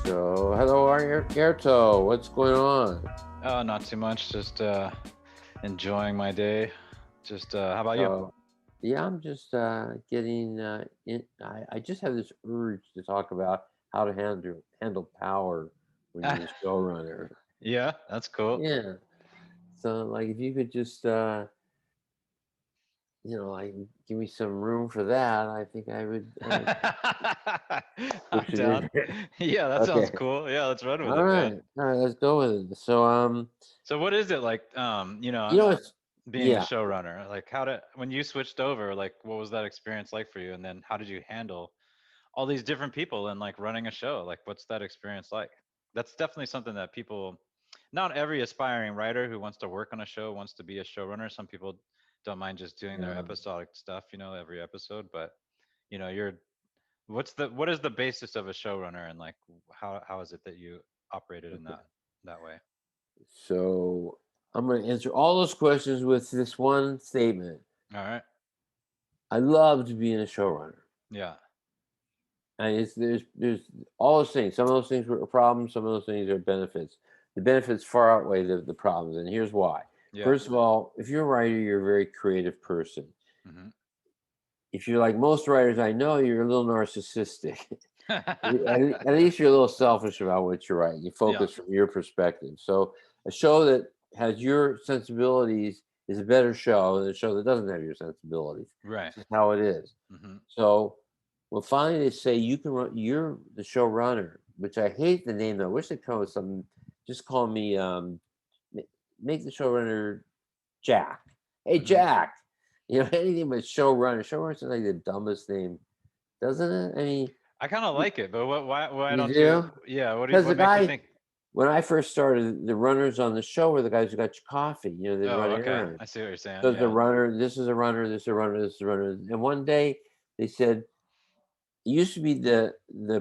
So, hello, Airto. What's going on? Oh, not too much. Just enjoying my day. Just how about you? So, yeah, I'm just getting in. I just have this urge to talk about how to handle power when you're the showrunner. Yeah, that's cool. Yeah. So, like, if you could just, like, give me some room for that, I think I would I'm push it in down. there. Yeah, that sounds Okay. cool. Yeah, let's run with All it, man. right. All right. Let's go with it. So, So what is it like? it's Being a yeah. showrunner. Like, when you switched over, like, what was that experience like for you? And then how did you handle all these different people and like running a show? Like, what's that experience like? That's definitely something that people, not every aspiring writer who wants to work on a show wants to be a showrunner. Some people don't mind just doing their Yeah. episodic stuff, every episode. But you're what is the basis of a showrunner, and like how is it that you operated in Okay. that way? So I'm going to answer all those questions with this one statement. All right. I loved being a showrunner. Yeah. And there's all those things. Some of those things were problems. Some of those things are benefits. The benefits far outweigh the problems, and here's why. Yeah. First of all, if you're a writer, you're a very creative person. Hmm. If you're like most writers I know, you're a little narcissistic. At least you're a little selfish about what you're writing. You Yeah. focus from your perspective. So a show that has your sensibilities is a better show than a show that doesn't have your sensibilities. Right. This is how it is. Hmm. So, well, finally they say you can run. You're the showrunner, which I hate the name. Though. I wish they'd come with something. Just call me. Make the showrunner Jack. Hey Hmm. Jack. Anything but showrunner. Showrunner sounds like the dumbest name, doesn't it? I mean, I kind of like it, but why you don't you? do. Yeah. Because the What makes you guy, think? when I first started, the runners on the show were the guys who got you coffee. They Oh, run okay. errands. I see what you're saying. So the Yeah. runner, this is a runner, this is a runner, this is a runner. And one day they said it used to be the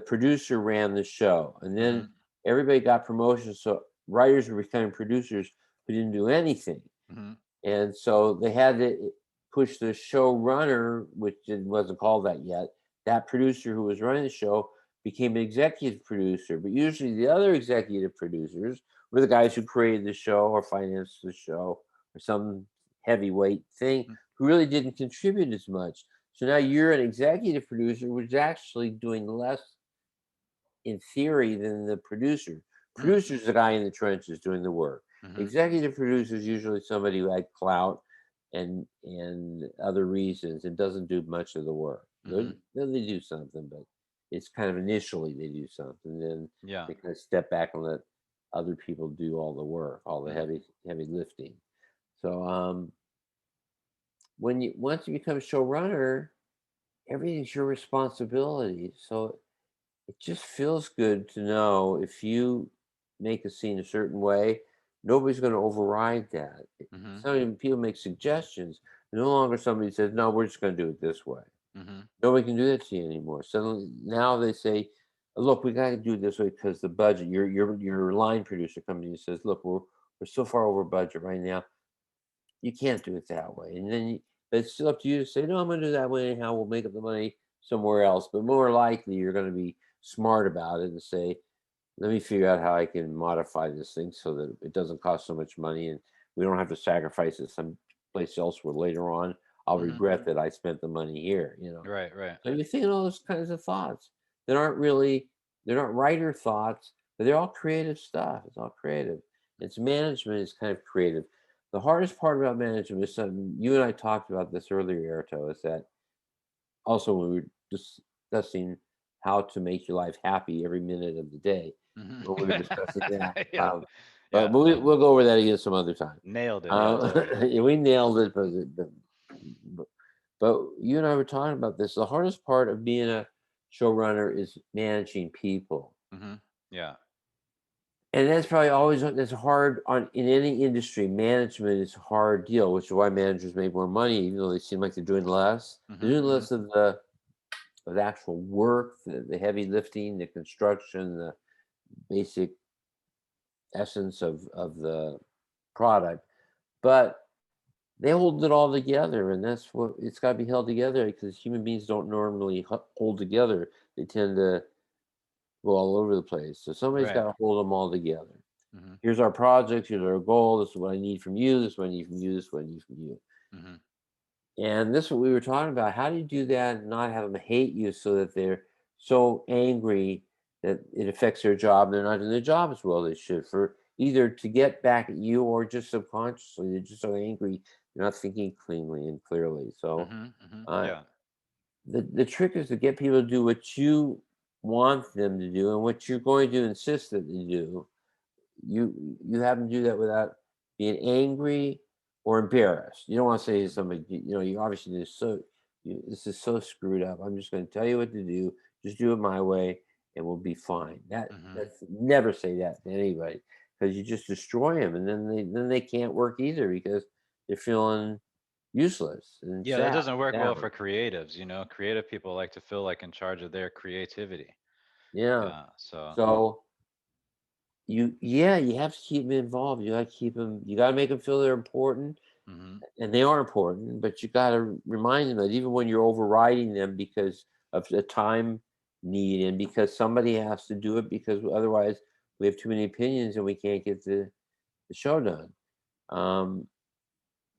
producer ran the show, and then Hmm. everybody got promotions. So writers were becoming producers who didn't do anything, Hmm. and so they had to push the showrunner, which wasn't called that yet. That producer who was running the show became an executive producer, but usually the other executive producers were the guys who created the show or financed the show or some heavyweight thing who really didn't contribute as much. So now you're an executive producer, which is actually doing less in theory than the producer. Producer's the guy in the trenches doing the work. Hmm. Executive producer is usually somebody who had clout and other reasons and doesn't do much of the work. Hmm. Then they do something, but it's kind of initially they do something, then Yeah. they kind of step back and let other people do all the work, all the Mm. heavy lifting. So when you once you become showrunner, everything's your responsibility. So it just feels good to know if you make a scene a certain way, nobody's going to override that. Hmm. Some people make suggestions. No longer somebody says, "No, we're just going to do it this way." Hmm. Nobody can do that to you anymore. So now they say, "Look, we got to do it this way because the budget." Your line producer comes in and says, "Look, we're so far over budget right now. You can't do it that way." And then but it's still up to you to say, "No, I'm going to do it that way anyhow. We'll make up the money somewhere else." But more likely, you're going to be smart about it and say, "Let me figure out how I can modify this thing so that it doesn't cost so much money and we don't have to sacrifice it someplace else where later on I'll Hmm. regret that I spent the money here." Right. Right. So you're thinking all those kinds of thoughts that aren't really, they're not writer thoughts, but they're all creative stuff. It's all creative. It's management is kind of creative. The hardest part about management is something you and I talked about this earlier, Erto, is that also when we were discussing how to make your life happy every minute of the day, Hmm. when we were discussing that. Yeah. But Yeah. we'll go over that again some other time. Nailed it. Yeah. Totally. Yeah, we nailed it, but, but you and I were talking about this. The hardest part of being a showrunner is managing people. Hmm. Yeah. And that's probably always that's hard on in any industry. Management is a hard deal, which is why managers make more money, even though they seem like they're doing less. They're Hmm. doing less of the actual work, the heavy lifting, the construction, the basic essence of the product, but they hold it all together, and that's what it's got to be held together because human beings don't normally hold together. They tend to go all over the place. So somebody's Right. got to hold them all together. Hmm. Here's our project. Here's our goal. This is what I need from you. This is what I need from you. This is what I need from you. Hmm. And this is what we were talking about. How do you do that and not have them hate you so that they're so angry that it affects their job? They're not doing their job as well as they should for either to get back at you or just subconsciously. They're just so angry. They're not thinking cleanly and clearly. So Hmm. Hmm. uh, Yeah. the trick is to get people to do what you want them to do and what you're going to insist that they do. You have them do that without being angry or embarrassed. You don't want to say to somebody, you obviously this is so screwed up. I'm just going to tell you what to do. Just do it my way, and we'll be fine. Hmm. That's never say that to anybody because you just destroy them, and then they can't work either because they're feeling useless and Yeah, that sad. doesn't work well Down. for creatives, creative people like to feel like in charge of their creativity. Yeah. Yeah, so So you have to keep them involved. You got to keep them. You got to make them feel they're important. hmm. And they are important, but you got to remind them that even when you're overriding them because of the time need and because somebody has to do it because otherwise we have too many opinions and we can't get the show done. Um,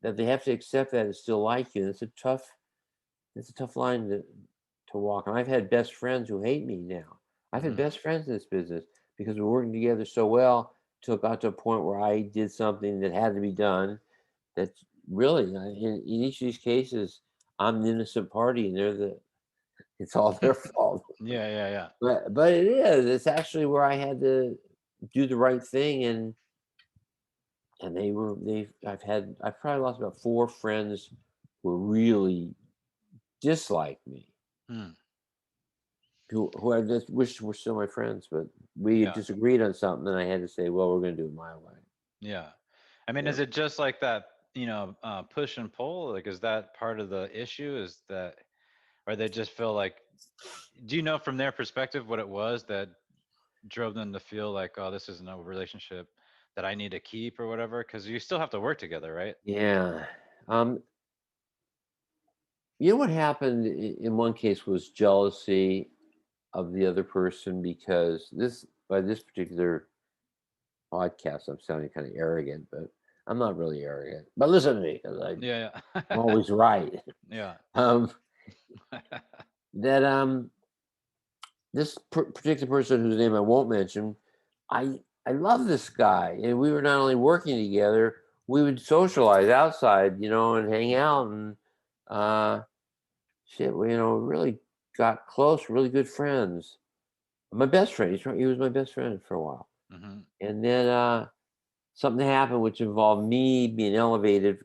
that they have to accept that and still like you. And it's a tough line to walk. And I've had best friends who hate me now. I've had Hmm. best friends in this business because we're working together so well till it got to a point where I did something that had to be done. That's really in each of these cases, I'm the innocent party, and it's all their fault. Yeah, yeah, yeah. But it is. It's actually where I had to do the right thing, and I've probably lost about 4 friends who really dislike me, Hmm. who I just wish were still my friends, but we Yeah, disagreed on something, and I had to say, well, we're going to do it my way. yeah. I mean, Yeah. is it just like that, push and pull? Like, is that part of the issue? Is that, or they just feel like, do you know from their perspective what it was that drove them to feel like, oh, this isn't a relationship that I need to keep or whatever? Because you still have to work together, right? Yeah. Um, you know what happened in one case was jealousy of the other person because by this particular podcast, I'm sounding kind of arrogant, but I'm not really arrogant. But listen to me because Yeah, I'm yeah. always right. Yeah. Um, that this particular person whose name I won't mention, I love this guy, and we were not only working together, we would socialize outside, and hang out and uh, shit. We really got close, really good friends. My best friend, he was my best friend for a while, Hmm. and then something happened which involved me being elevated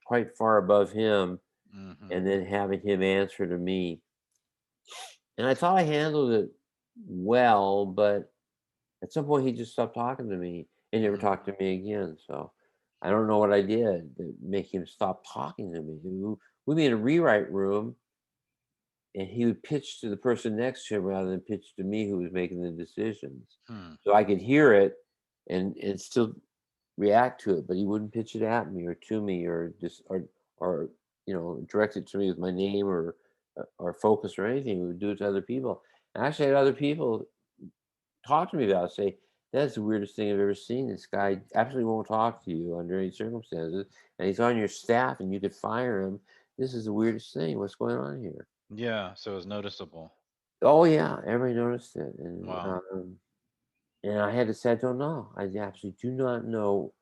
quite far above him, Hmm. and then having him answer to me. And I thought I handled it well, but at some point, he just stopped talking to me and never Hmm. talked to me again. So I don't know what I did to make him stop talking to me. We'd be in a rewrite room, and he would pitch to the person next to him rather than pitch to me, who was making the decisions. Hmm. So I could hear it and still react to it, but he wouldn't pitch it at me or to me or just or direct it to me with my name or focus or anything. He would do it to other people. And I actually had other people talk to me about it, say, that's the weirdest thing I've ever seen. This guy absolutely won't talk to you under any circumstances, and he's on your staff, and you could fire him. This is the weirdest thing. What's going on here? Yeah, so it was noticeable. Oh yeah, everybody noticed it, Wow. and I had to say, I don't know. I absolutely do not know.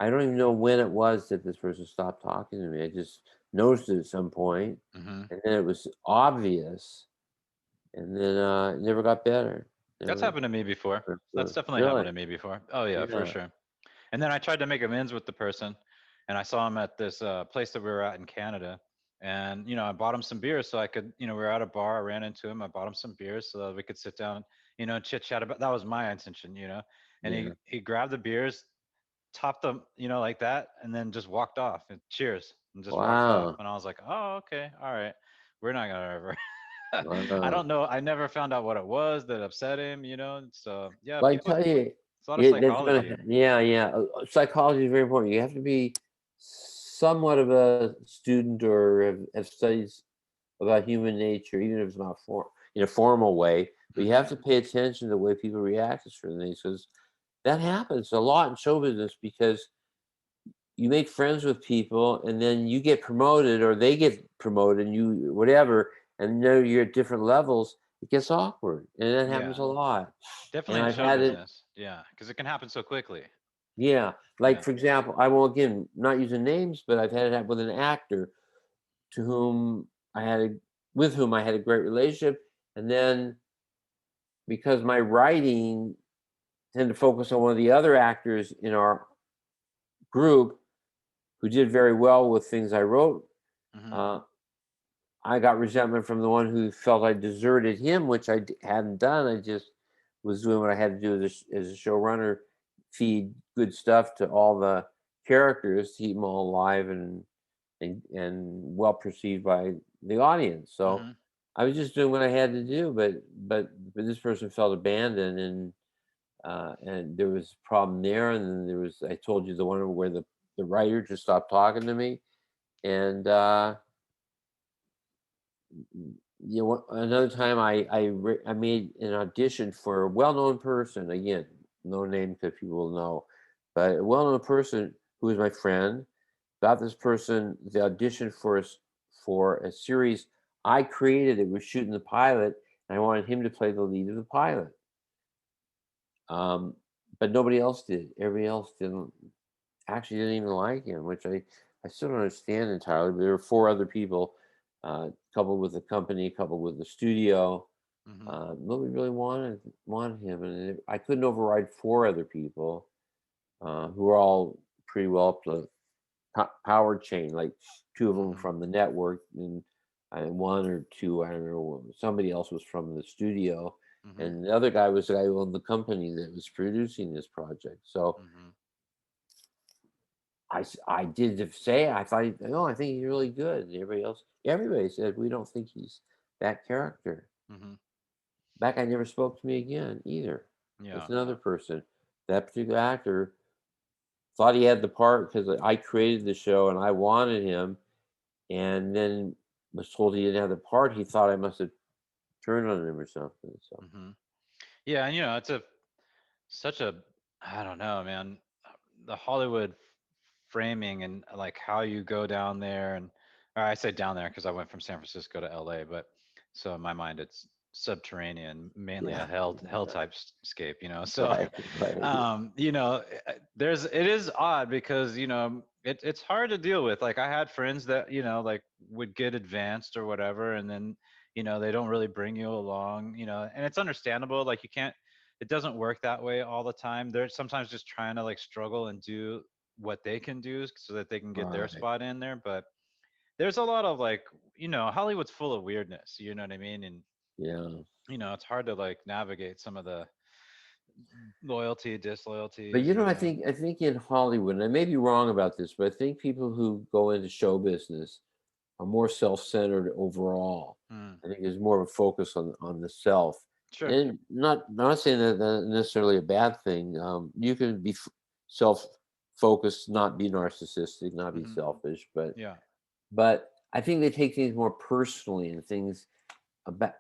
I don't even know when it was that this person stopped talking to me. I just noticed it at some point, Hmm. and then it was obvious, and then it never got better. That's Never. happened to me before. That's definitely happened Really? to me before. Oh yeah, for Yeah. sure. And then I tried to make amends with the person, and I saw him at this place that we were at in Canada. And I bought him some beers so I could, we were at a bar. I ran into him. I bought him some beers so that we could sit down, chit chat about. That was my intention. And Yeah. he grabbed the beers, topped them, like that, and then just walked off. And cheers, and just walked off. Wow. And I was like, oh, okay, all right, we're not gonna ever. I Wow. don't know. I never found out what it was that upset him. So yeah, Well, I people. tell you, It's a lot of That's gonna psychology. yeah, yeah. Psychology is very important. You have to be somewhat of a student or have studies about human nature, even if it's not in a formal way. But you Hmm. have to pay attention to the way people react to certain things because that happens a lot in show business because you make friends with people and then you get promoted or they get promoted and you whatever, and now you're at different levels. It gets awkward, and that happens Yeah, a lot. And definitely in I've show had it. business. Yeah, because it can happen so quickly. Yeah, like Yeah. for example, I will again not using names, but I've had it happen with an actor to whom I had a with whom I had a great relationship, and then because my writing tended to focus on one of the other actors in our group who did very well with things I wrote, Hmm. uh, I got resentment from the one who felt I deserted him, which hadn't done. I just was doing what I had to do as a showrunner, feed good stuff to all the characters, keep them all alive and well perceived by the audience. So Hmm. I was just doing what I had to do, but this person felt abandoned, and there was a problem there, and then there was I told you the one where the writer just stopped talking to me, and another time I made an audition for a well-known person, again, no name because people will know, but a well-known person who was my friend. Got this person the audition for a series I created. It was shooting the pilot, and I wanted him to play the lead of the pilot. Um, but nobody else did. Everybody else didn't even like him, which I still don't understand entirely. But there were four other people, coupled with the company, coupled with the studio. Hmm. Nobody really wanted him, and I couldn't override four other people who were all pretty well up to power chain, like two of them Hmm. from the network, and one or two, I don't know, somebody else was from the studio, Hmm. and the other guy was the guy who owned the company that was producing this project. So Hmm. I did say I thought, oh, I think he's really good. And everybody said we don't think he's that character. Hmm. That guy never spoke to me again either. Yeah. That's another person. That particular actor thought he had the part because I created the show and I wanted him, and then was told he didn't have the part. He thought I must have turned on him or something. So Hmm. Yeah, and it's a such a I don't know, man. The Hollywood framing and like how you go down there, and or I say down there because I went from San Francisco to LA, but so in my mind it's subterranean, mainly a yeah, hell type scape, So right, right, there's it is odd because it's hard to deal with. Like I had friends that like would get advanced or whatever, and then they don't really bring you along, and it's understandable. Like you can't it doesn't work that way all the time. They're sometimes just trying to like struggle and do what they can do so that they can get their right. spot in there. But there's a lot of like, Hollywood's full of weirdness, you know what I mean? And Yeah. it's hard to like navigate some of the loyalty, But disloyalties, I think in Hollywood, and I may be wrong about this, but I think people who go into show business are more self-centered overall. Mm, I think there's more of a focus on the self, sure. and not saying that that's necessarily a bad thing. You can be self-focused, not be narcissistic, not be Hmm. selfish, Yeah. but I think they take things more personally, and things about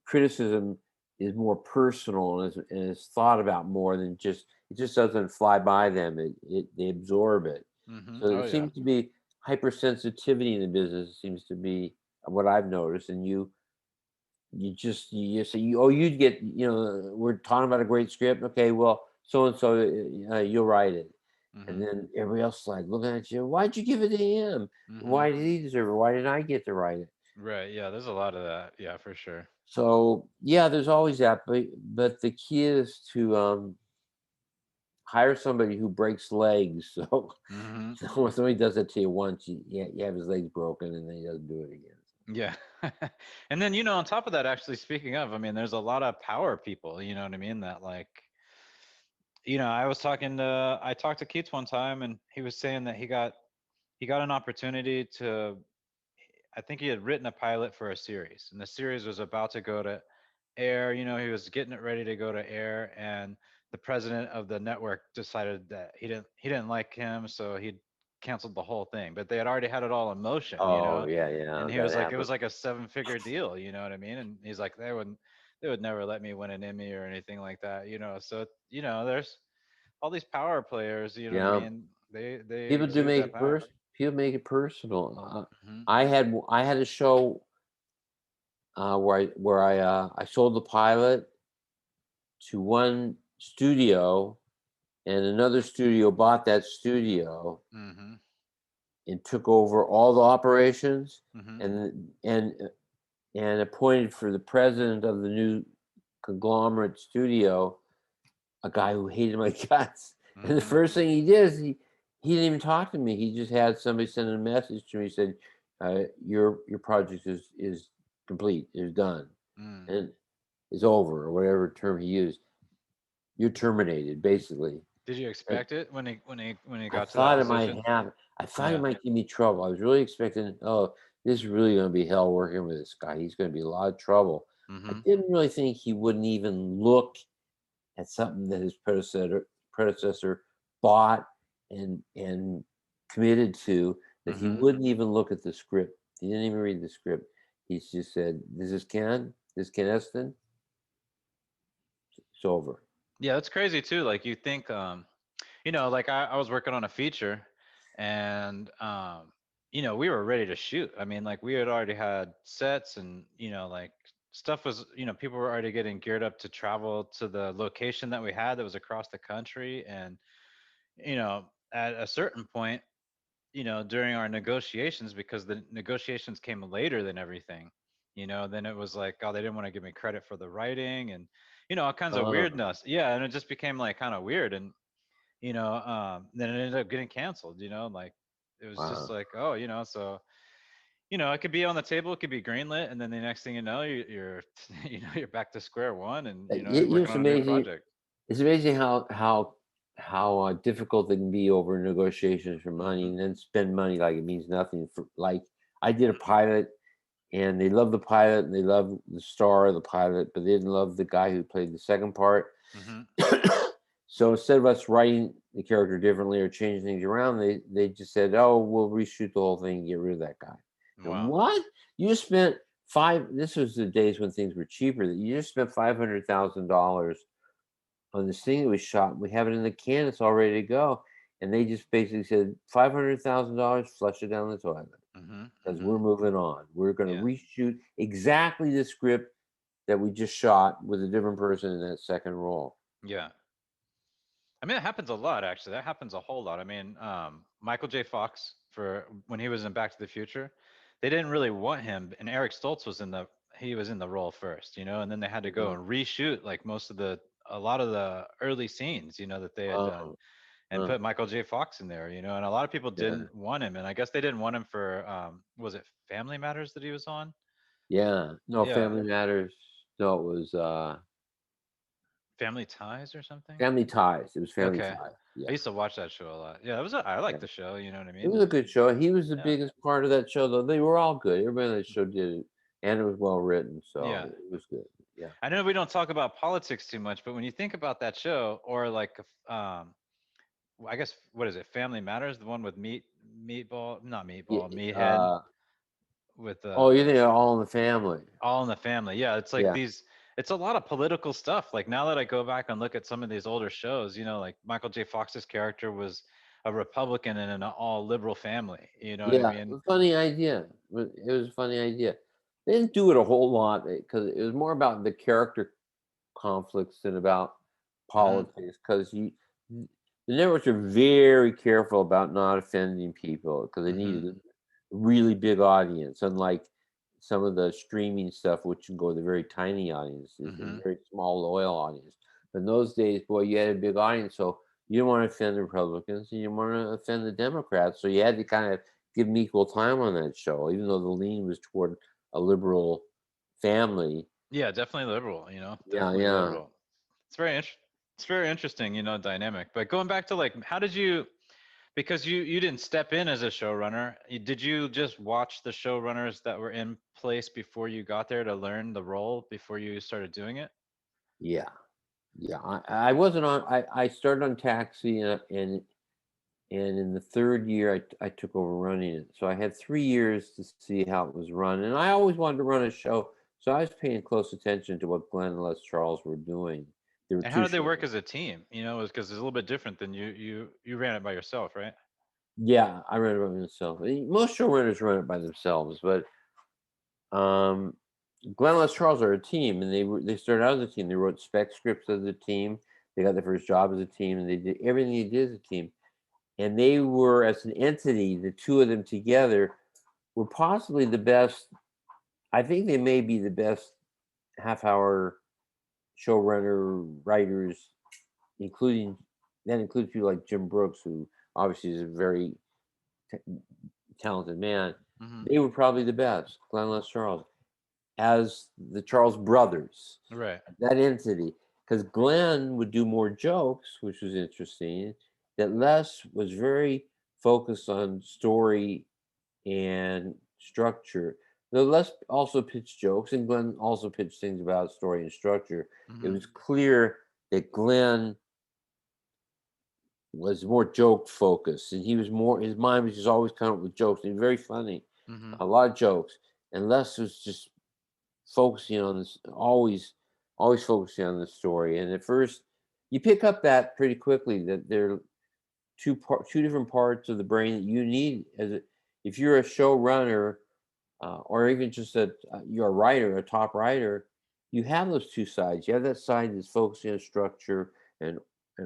criticism is more personal and is thought about more than just it just doesn't fly by them. They absorb it. Hmm. So there Oh yeah. seems to be hypersensitivity in the business. It seems to be what I've noticed. And you say you'd get we're talking about a great script. Okay, well so and so you'll write it. And Hmm. then everybody else is like looking at you. Why'd you give it to him? Hmm. Why did he deserve it? Why didn't I get to write it? Right. Yeah. There's a lot of that. Yeah, for sure. So yeah, there's always that, but the key is to hire somebody who breaks legs. So, Hmm. so when somebody does it to you once, you have his legs broken, and then he doesn't do it again. Yeah. And then, on top of that, actually, speaking of, I mean, there's a lot of power people, you know what I mean? That like, I talked to Keats one time and he was saying that he got an opportunity to, I think he had written a pilot for a series and the series was about to go to air, he was getting it ready to go to air. And the president of the network decided that he didn't like him, so he canceled the whole thing. But they had already had it all in motion, you Oh know. yeah, yeah, And he that was like, it happened. was like a 7-figure deal, you know what I mean? And he's like, they would never let me win an Emmy or anything like that, you know. So there's all these power players, you know what I Yeah, mean? They people do exude make that it power. People make it personal. Hmm. I had a show I sold the pilot to one studio, and another studio bought that studio Hmm. and took over all the operations, Hmm. and and appointed for the president of the new conglomerate studio a guy who hated my guts. And the Hmm. first thing he did is he didn't even talk to me. He just had somebody send a message to me. He said, your project is complete. It's done, Mm. and it's over, or whatever term he used. You're terminated, basically." Did you And expect it when he I got to that thought it might position? happen. I thought it Yeah. might give me trouble. I was really expecting, oh, this is really going to be hell working with this guy. He's going to be a lot of trouble. I Hmm. didn't really think he wouldn't even look at something that his predecessor bought and committed to, that he Hmm. wouldn't even look at the script. He didn't even read the script. He just said, "This is Ken. This is Ken Eston. It's over." Yeah, that's crazy too. Like you think, like I was working on a feature, and we were ready to shoot. I mean, like we had already had sets, and like stuff was, people were already getting geared up to travel to the location that we had that was across the country, and at a certain point, during our negotiations, because the negotiations came later than everything, then it was like, oh, they didn't want to give me credit for the writing, and all kinds of Oh, weirdness. Yeah, and it just became like kind of weird, and then it ended up getting canceled. Like it was just wow. like, oh, so it could be on the table, it could be greenlit, and then the next thing you know, you're you're back to square one, and you're working It's on a new amazing. project. It's amazing how difficult it can be over negotiations for money, Hmm. and then spend money like it means nothing. For like, I did a pilot, and they loved the pilot, and they loved the star of the pilot, but they didn't love the guy who played the second part. Hmm. So instead of us writing the character differently or changing things around, they just said, "Oh, we'll reshoot the whole thing and get rid of that guy." And Wow. what? You spent five? This was the days when things were cheaper. That you just spent $500,000 on this thing that was shot. We have it in the can. It's all ready to go. And they just basically said, $500,000, flush it down the toilet, Hmm. because Hmm. we're moving on. We're going to Yeah. reshoot exactly the script that we just shot with a different person in that second role. Yeah. I mean, it happens a lot, actually. That happens a whole lot. I mean, Michael J. Fox, for when he was in Back to the Future, they didn't really want him, and Eric Stoltz was in the role first, and then they had to go Mhm. and reshoot like a lot of the early scenes, that they had done, Oh, and huh, put Michael J. Fox in there, and a lot of people yeah, didn't want him, and I guess they didn't want him for, was it Family Matters that he was on? yeah. No, Yeah, Family Matters. No, it was Family Ties or something. Family Ties. It was Family Okay, Ties. I Yeah, used to watch that show a lot. Yeah, I like yeah. the show. You know what I It mean? was a And good show. He was the yeah. biggest part of that show, though. They were all good. Everybody on that show did it, and it was well written, Yeah. so it was good. Yeah. I know we don't talk about politics too much, but when you think about that show, or like, I guess, what is it? Family Matters, the one with not Yeah. Meathead, with Oh, you think All in the Family? All in the Family. Yeah, it's like Yeah. these. It's a lot of political stuff. Like now that I go back and look at some of these older shows, like Michael J. Fox's character was a Republican in an all liberal family. You know what I Yeah, mean? funny idea. It was a funny idea. They didn't do it a whole lot because it was more about the character conflicts than about Hmm. politics. Because the networks are very careful about not offending people because they need Hmm. a really big audience. Unlike some of the streaming stuff, which can go to very tiny audiences, a Hmm. very small loyal audience. But in those days, boy, you had a big audience, so you didn't want to offend the Republicans, and you didn't want to offend the Democrats. So you had to kind of give them equal time on that show, even though the lean was toward a liberal family. Yeah, definitely liberal. Yeah, Definitely yeah, liberal. It's very it's very interesting, dynamic. But going back to like, how did you? Because you didn't step in as a showrunner. Did you just watch the showrunners that were in place before you got there to learn the role before you started doing it? yeah. Yeah, I wasn't on. I started on Taxi, and in the third year, I took over running it. So I had 3 years to see how it was run, and I always wanted to run a show. So I was paying close attention to what Glenn and Les Charles were doing. There were And how two did they shows. work as a team? You know, because it's a little bit different than you ran it by yourself, right? Yeah, I ran it by myself. Most showrunners run it by themselves, but um, Glenn and Les Charles are a team, and they started out as a team. They wrote spec scripts as a team. They got their first job as a team, and they did everything they did as a team. And they were, as an entity, the two of them together were possibly the best. I think they may be the best half-hour showrunner writers, including that includes people like Jim Brooks, who obviously is a very t- talented man. Hmm. They were probably the best. Glenn Les Charles, as the Charles brothers, Right. that entity, because Glenn would do more jokes, which was interesting. That Les was very focused on story and structure. Though Les also pitched jokes, and Glenn also pitched things about story and structure. It Hmm. was clear that Glenn was more joke focused, and he was more. His mind was just always coming up with jokes. He was very funny, Hmm. a lot of jokes, and Les was just focusing on this, always focusing on the story. And at first, you pick up that pretty quickly that there are two different parts of the brain that you need as a, if you're a showrunner, or even just you're a writer, a top writer, you have those two sides. You have that side that's focusing on structure and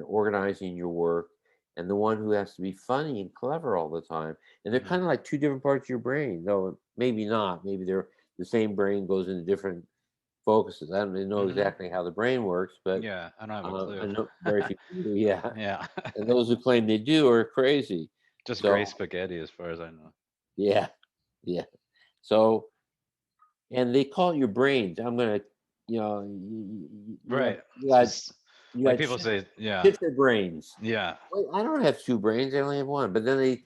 organizing your work, and the one who has to be funny and clever all the time. And they're Hmm. kind of like two different parts of your brain, though maybe not. Maybe they're the same brain goes into different focuses. I don't really know Hmm. exactly how the brain works, but Yeah, I don't have a clue. I know very few people do. Yeah, Yeah. and those who claim they do are crazy. Just So gray spaghetti as far as I know. yeah, yeah. So and they call it your brains. I'm gonna, Right. you got Just you like got people say, yeah. shifter brains. Yeah. Wait, I don't have two brains. I only have one. But then they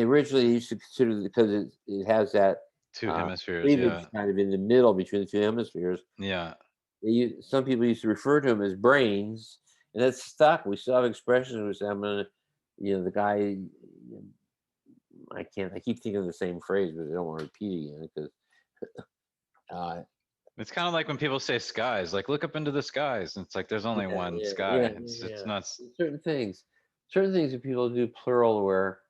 originally used to consider, because it has that Two uh, hemispheres, cleavage yeah. kind of in the middle between the two hemispheres. Yeah. Some people used to refer to them as brains, and that's stuck. We still have expressions which say, I'm gonna, the guy. I can't. I keep thinking of the same phrase, but I don't want to repeat again because. Uh, It's kind of like when people say skies, like look up into the skies. It's like there's only Yeah, one yeah, sky. yeah, It's yeah. nuts. Certain things that people do plural where,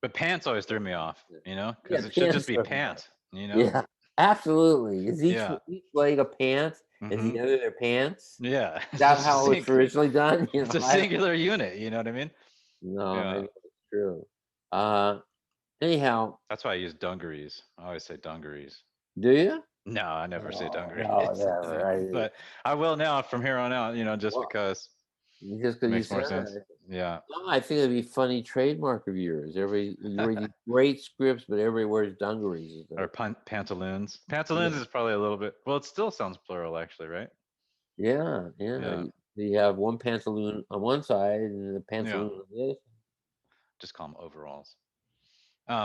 But pants always threw me off, yeah, because it should just pants be are hard. pant. Yeah, absolutely. Is Yeah. each leg a pant? Is Hmm. the other their pants? Yeah. Is It's that just a how it was originally done? it's a I don't singular unit. You know what I mean? know. I Yeah. know it's true. Uh, anyhow, That's why I use dungarees. I always say dungarees. do you? No, I never say Oh, no, dungarees. never. But I will now from here on out, just Well, because just it because you makes more said sense. that. Yeah. No, I think it'd be a funny trademark of yours. Everybody, you write these great scripts, but everybody wears dungarees and Or stuff. pantaloons. Yeah. Pantaloons is probably a little bit, well, it still sounds plural actually, right? Yeah, yeah. Yeah. You have one pantaloon on one side and the Yeah. pantaloon on the other. Just call them overalls.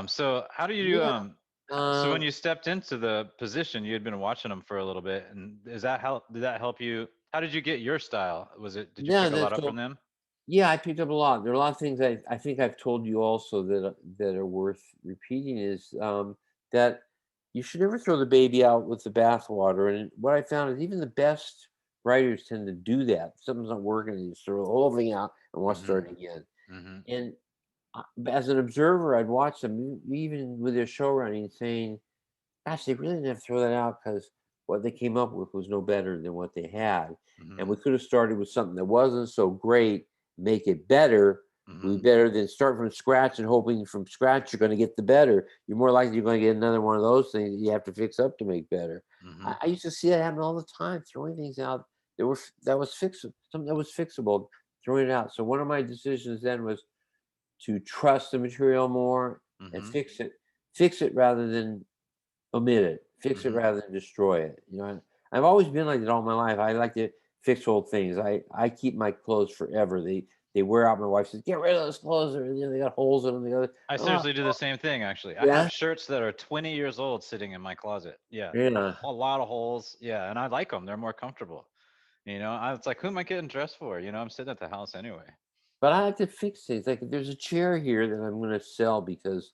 So how do you Yeah. so when Um, you stepped into the position, you had been watching them for a little bit, and did that help you? How did you get your style? Did you yeah, pick a that's lot up from so. them? Yeah, I picked up a lot. There are a lot of things I think I've told you also that are worth repeating is that you should never throw the baby out with the bathwater. And what I found is even the best writers tend to do that. If something's not working, they just throw the whole thing out and want to Mm-hmm. start again. Mm-hmm. And as an observer, I'd watch them, even with their show running, saying, gosh, they really didn't have to throw that out because what they came up with was no better than what they had. And Mm-hmm. we could have started with something that wasn't so great, make it better. Mm-hmm. We better than start from scratch and hoping from scratch you're going to get the better. You're more likely you're going to get another one of those things that you have to fix up to make better. Mm-hmm. I used to see that happen all the time, throwing things out that was fixable, something that was fixable, throwing it out. So one of my decisions then was to trust the material more and Mm-hmm. fix it rather than omit it, fix it Mm-hmm. rather than destroy it. I've always been like that all my life. I like to fix old things. I keep my clothes forever. They wear out. My wife says, "Get rid of those clothes. They got holes in them." They got, I oh, seriously do the same thing actually. I yeah, have shirts that are 20 years old sitting in my closet. Yeah. yeah, A lot of holes. Yeah, and I like them. They're more comfortable. I was like, who am I getting dressed for? I'm sitting at the house anyway. But I like to fix things. Like there's a chair here that I'm going to sell because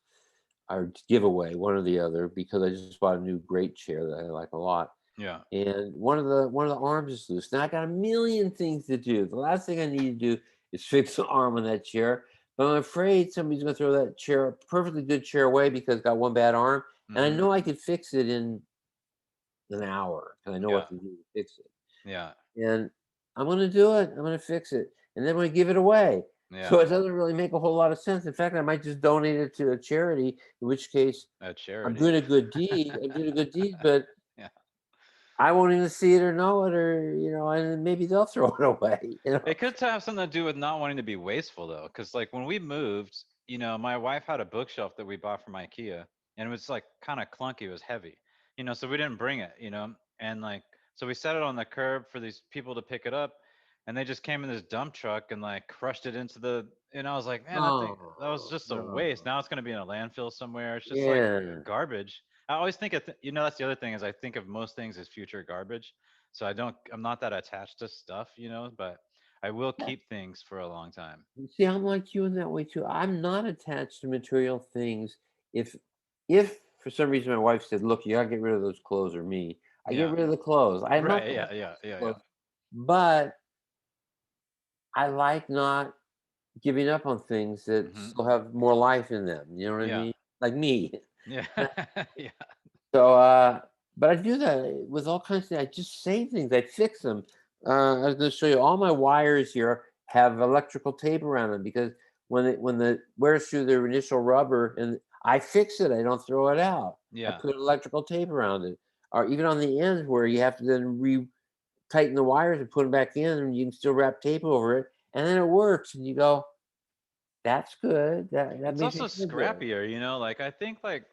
or give away one or the other because I just bought a new great chair that I like a lot. Yeah. And one of the arms is loose. Now I got a million things to do. The last thing I need to do is fix the arm on that chair. But I'm afraid somebody's going to throw that chair, perfectly good chair, away because it's got one bad arm. And I Hmm. know I could fix it in an hour, and I know Yeah. what to do to fix it. Yeah. And I'm going to do it. I'm going to fix it, and then I'm going to give it away. So Yeah. it doesn't really make a whole lot of sense. In fact, I might just donate it to a charity, in which case A I'm charity. doing a good deed. I'm doing a good deed, but Yeah. I won't even see it or know it, or and maybe they'll throw it away. It could have something to do with not wanting to be wasteful though, because like when we moved, my wife had a bookshelf that we bought from IKEA, and it was like kind of clunky. It was heavy, so we didn't bring it, and like so we set it on the curb for these people to pick it up, and they just came in this dump truck and like crushed it into the. And I was like, man, that was Oh just a waste. no! Now it's gonna be in a landfill somewhere. It's just like Yeah, garbage. I always think that's the other thing is I think of most things as future garbage. So I'm not that attached to stuff, but I will keep things for a long time. see, I'm like you in that way too. I'm not attached to material things. If if for some reason my wife said, "Look, you gotta get rid of those clothes," or me, I get Yeah. rid of the clothes. I'm not Right. gonna Yeah. have Yeah. the Yeah. Yeah. clothes, but I like not giving up on things that Hmm. still have more life in them. You know what I Yeah. mean? Like me. Yeah. Yeah. So, but I do that with all kinds of things. I just save things. I fix them. I was going to show you all my wires here have electrical tape around them because when the wears through their initial rubber and I fix it, I don't throw it out. I Yeah. put electrical tape around it, or even on the ends where you have to then re tighten the wires and put them back in, and you can still wrap tape over it, and then it works. And you go, "That's good. That It's makes me also feel good." scrappier, like I think like,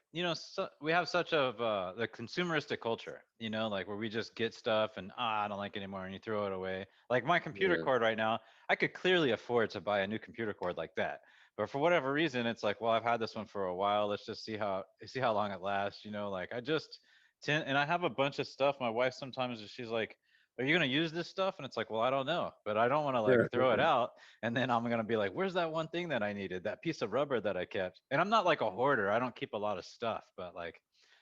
we have such of the consumeristic culture, like where we just get stuff and I don't like it anymore and you throw it away. Like my computer Yeah. cord right now, I could clearly afford to buy a new computer cord like that. But for whatever reason, it's like, well, I've had this one for a while. Let's just see how long it lasts, like I just tend and I have a bunch of stuff. My wife sometimes she's like, "Are you going to use this stuff?" And it's like, "Well, I don't know, but I don't want to like throw it out." And then I'm gonna be like, "Where's that one thing that I needed? That piece of rubber that I kept." And I'm not like a hoarder. I don't keep a lot of stuff, but like,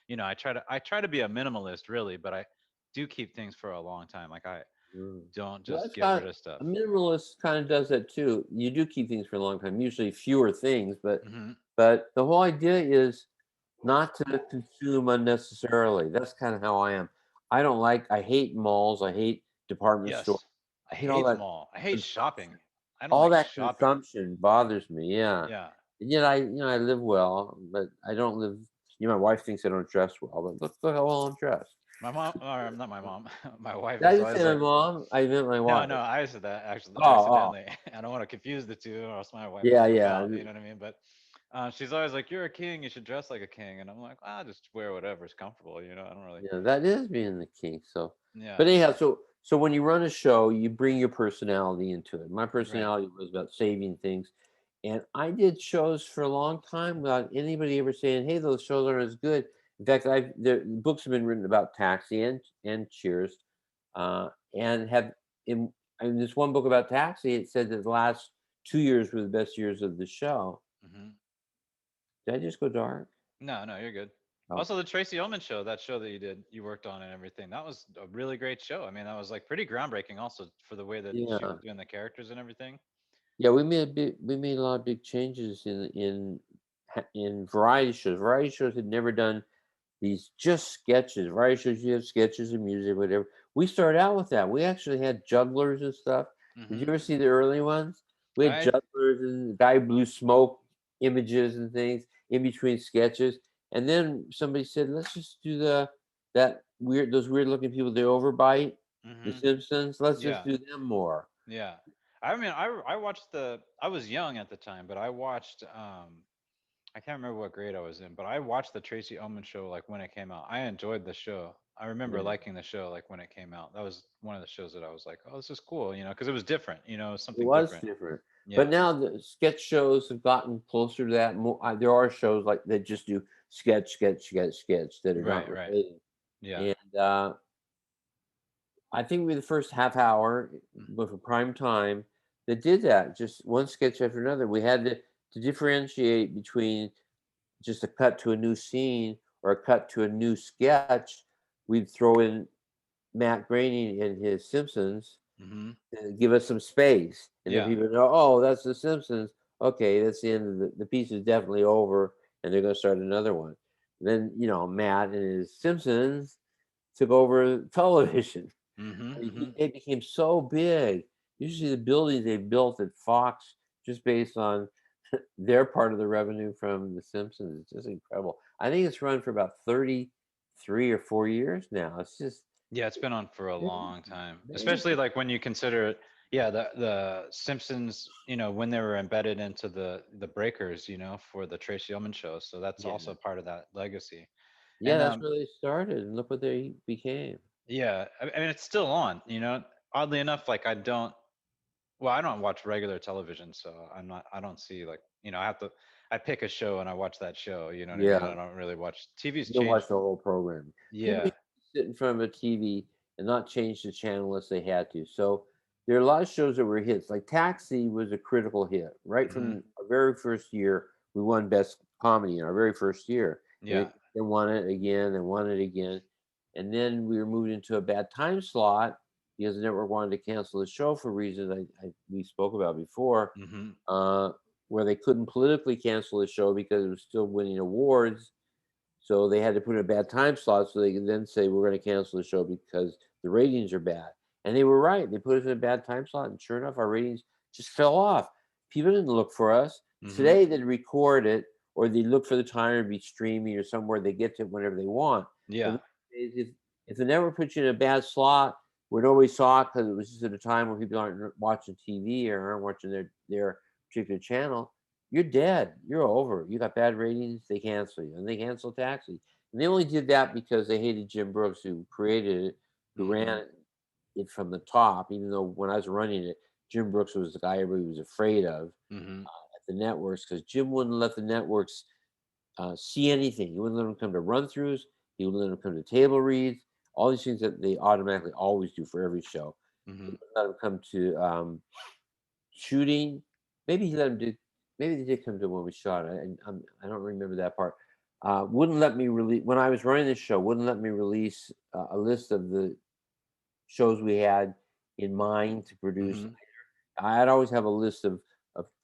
I try to be a minimalist, really. But I do keep things for a long time. Like I Mm. don't Well, just that's get kind rid of a stuff. minimalist kind of does that too. You do keep things for a long time, usually fewer things, but Hmm. the whole idea is not to consume unnecessarily. That's kind of how I am. I hate malls. I hate department stores. Yes, I I hate all hate them that all. I hate consumption. shopping. I don't All like that shopping. consumption bothers me. Yeah. Yeah. And yet I live well, but I don't live. My wife thinks I don't dress well, but look how well I'm dressed. My mom, or not my mom, my wife Did I is just say always my like, mom? I meant my no, wife. no, I said that actually Oh, oh, accidentally. I don't want to confuse the two, or else my wife will yeah, flip yeah. out. You know what I mean? But she's always like, "You're a king. You should dress like a king." And I'm like, "I just wear whatever's comfortable." I don't really. Yeah, that is being the king. So, Yeah. but anyhow, so when you run a show, you bring your personality into it. My Right. personality was about saving things, and I did shows for a long time without anybody ever saying, "Hey, those shows aren't as good." In fact, the books have been written about Taxi and Cheers, and have in this one book about Taxi, it said that the last 2 years were the best years of the show. Hmm. Did I just go dark? No, no, you're good. Oh, Also, the Tracy Ullman show, that show that you worked on and everything, that was a really great show. I mean, that was like pretty groundbreaking, also for the way that she was yeah. doing the characters and everything. Yeah, we made a lot of big changes in variety shows. Variety shows had never done these just sketches. Variety shows you have sketches and music, whatever. We started out with that. We actually had jugglers and stuff. Did you Hmm. ever see the early ones? We had I jugglers and the guy blew smoke images and things in between sketches. And then somebody said, let's just do that weird those weird looking people, they overbite, the hmm. Simpsons. Let's just Yeah. do them more. Yeah. I mean, I watched I was young at the time, but I watched I can't remember what grade I was in, but I watched the Tracy Ullman show like when it came out. I enjoyed the show. I remember Yeah. liking the show like when it came out. That was one of the shows that I was like, "Oh, this is cool," because it was different, it was It something was different. different, but Yeah. now the sketch shows have gotten closer to that. More, there are shows like that just do sketch, sketch, sketch, sketch that are not Right, right. related. Yeah. And I think we the first half hour, but for prime time, that did that. Just one sketch after another. We had to differentiate between just a cut to a new scene or a cut to a new sketch. We'd throw in Matt Groening and his Simpsons Mm-hmm. to give us some space, and then Yeah. people know, oh, that's the Simpsons. Okay, that's the end of the piece is definitely over, and they're going to start another one. Then Matt and his Simpsons took over television. Mm-hmm. I mean, Mm-hmm. they became so big. Usually, the buildings they built at Fox just based on their part of the revenue from The Simpsons. It's just incredible. I think it's run for about 33 or 4 years now. It's just Yeah, it's been on for a amazing. long time, especially Amazing. like when you consider, yeah, the Simpsons, when they were embedded into the breakers, for the Tracy Ullman show. So that's Yeah, also part of that legacy. yeah, And that's where they started, and look what they became. yeah, I mean it's still on. Oddly enough, like I don't watch regular television, so I don't see like, I pick a show and I watch that show. You know what I mean? I Yeah, don't really watch. TV's you don't watch changed. the whole program. People Yeah. used to sit in front of a TV and not change the channel unless they had to. So there are a lot of shows that were hits. Like Taxi was a critical hit. Right Hmm. from our very first year, we won Best Comedy in our very first year. And Yeah. they won it again and won it again. And then we were moved into a bad time slot because the network wanted to cancel the show for reasons we spoke about before, Hmm. uh, where they couldn't politically cancel the show because it was still winning awards, so they had to put in a bad time slot so they could then say we're going to cancel the show because the ratings are bad. And they were right. They put us in a bad time slot, and sure enough, our ratings just fell off. People didn't look for us. Hmm. Today, they'd record it or they look for the time to be streaming or somewhere they get to it whenever they want. But Yeah. nowadays, if the network puts you in a bad slot where nobody saw it because it was just at a time when people aren't watching TV or aren't watching their particular channel, you're dead. You're over. You got bad ratings. They cancel you, and they cancel Taxi. And they only did that because they hated Jim Brooks, who created it, who Hmm. ran it from the top. Even though when I was running it, Jim Brooks was the guy everybody was afraid of Hmm. at the networks because Jim wouldn't let the networks see anything. He wouldn't let them come to run throughs. He wouldn't let them come to table reads. All these things that they automatically always do for every show. He Hmm. wouldn't let them come to shooting. Maybe he let him do. Maybe they did come to when we shot. I don't remember that part. Wouldn't let me release when I was running this show. Wouldn't let me release a list of the shows we had in mind to produce. Hmm. I'd always have a list of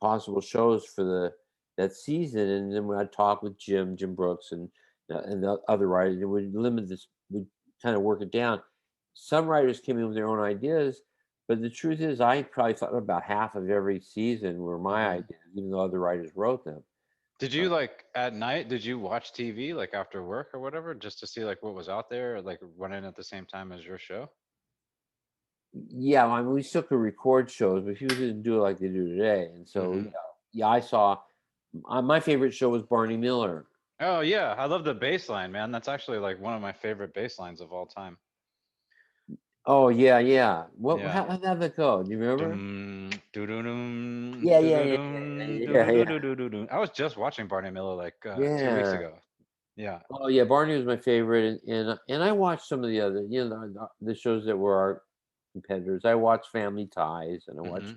possible shows for that season, and then when I'd talk with Jim Brooks, and the other writers, and would limit this, would kind of work it down. Some writers came in with their own ideas, but the truth is, I probably thought about half of every season were my Hmm. ideas, even though other writers wrote them. Did Uh, you like at night? Did you watch TV like after work or whatever, just to see like what was out there, or like running at the same time as your show? yeah, I mean, we still could record shows, but people didn't do it like they do today. And so, Hmm. yeah, I saw. My favorite show was Barney Miller. Oh yeah, I love the bass line, man. That's actually like one of my favorite bass lines of all time. Oh yeah, yeah. What? Yeah. How'd that go? Do you remember? Dum, doo-doo-dum, Yeah, yeah, yeah, doo-doo-dum, yeah, yeah, yeah. doo-doo-doo-doo-doo-doo. I was just watching Barney Miller like 2 weeks Yeah. ago. Yeah. Oh yeah, Barney was my favorite, and I watched some of the other, the shows that were our competitors. I watched Family Ties, and I watched.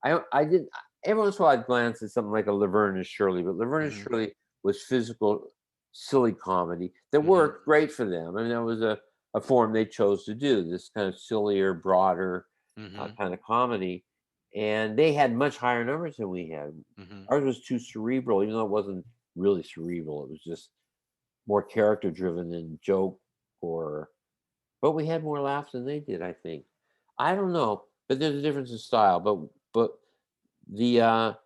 Hmm. I did every once in a while I'd glance at something like a Laverne and Shirley, but Laverne and Hmm. Shirley was physical, silly comedy that Hmm. worked great for them. I mean, that was a form they chose to do, this kind of sillier, broader Hmm. kind of comedy, and they had much higher numbers than we had. Hmm. Ours was too cerebral, even though it wasn't really cerebral. It was just more character driven than joke, or but we had more laughs than they did, I think. I don't know, but there's a difference in style. But the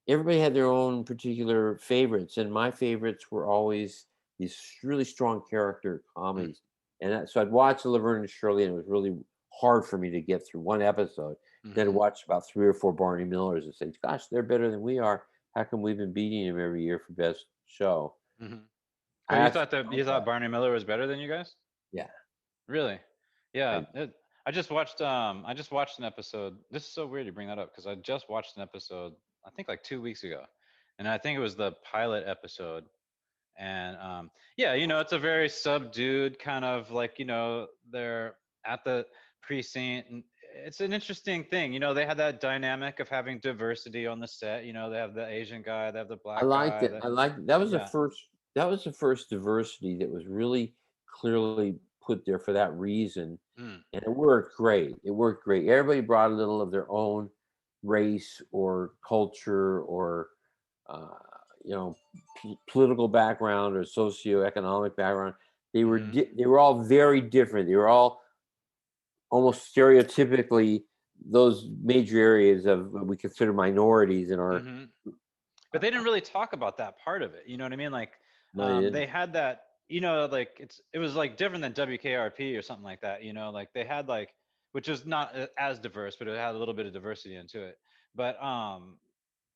everybody had their own particular favorites, and my favorites were always these really strong character comedies. And so I'd watch Laverne and Shirley, and it was really hard for me to get through one episode. Then I'd Hmm. watch about 3 or 4 Barney Millers and say, "Gosh, they're better than we are. How come we've been beating them every year for best show?" Hmm. I But you actually thought that felt you thought that. Barney Miller was better than you guys? Yeah. Really? Yeah. I I just watched an episode. This is so weird you bring that up because I just watched an episode I think like 2 weeks ago. And I think it was the pilot episode. And yeah, it's a very subdued kind of like, they're at the precinct. And it's an interesting thing. You know, they had that dynamic of having diversity on the set. You know, they have the Asian guy, they have the I black liked guy. it. I liked it. That was the Yeah. first. That was the first diversity that was really clearly put there for that reason, Mm, and it worked great. It worked great. Everybody brought a little of their own race or culture or uh, you know political background or socioeconomic background. hmm They were all very different. They were all almost stereotypically those major areas of what we consider minorities in our. hmm But they didn't really talk about that part of it. You know what I mean? Like, No, they didn't. they had that. You know, like it was like different than WKRP or something like that. You know, like they had like, which is not as diverse, but it had a little bit of diversity into it. But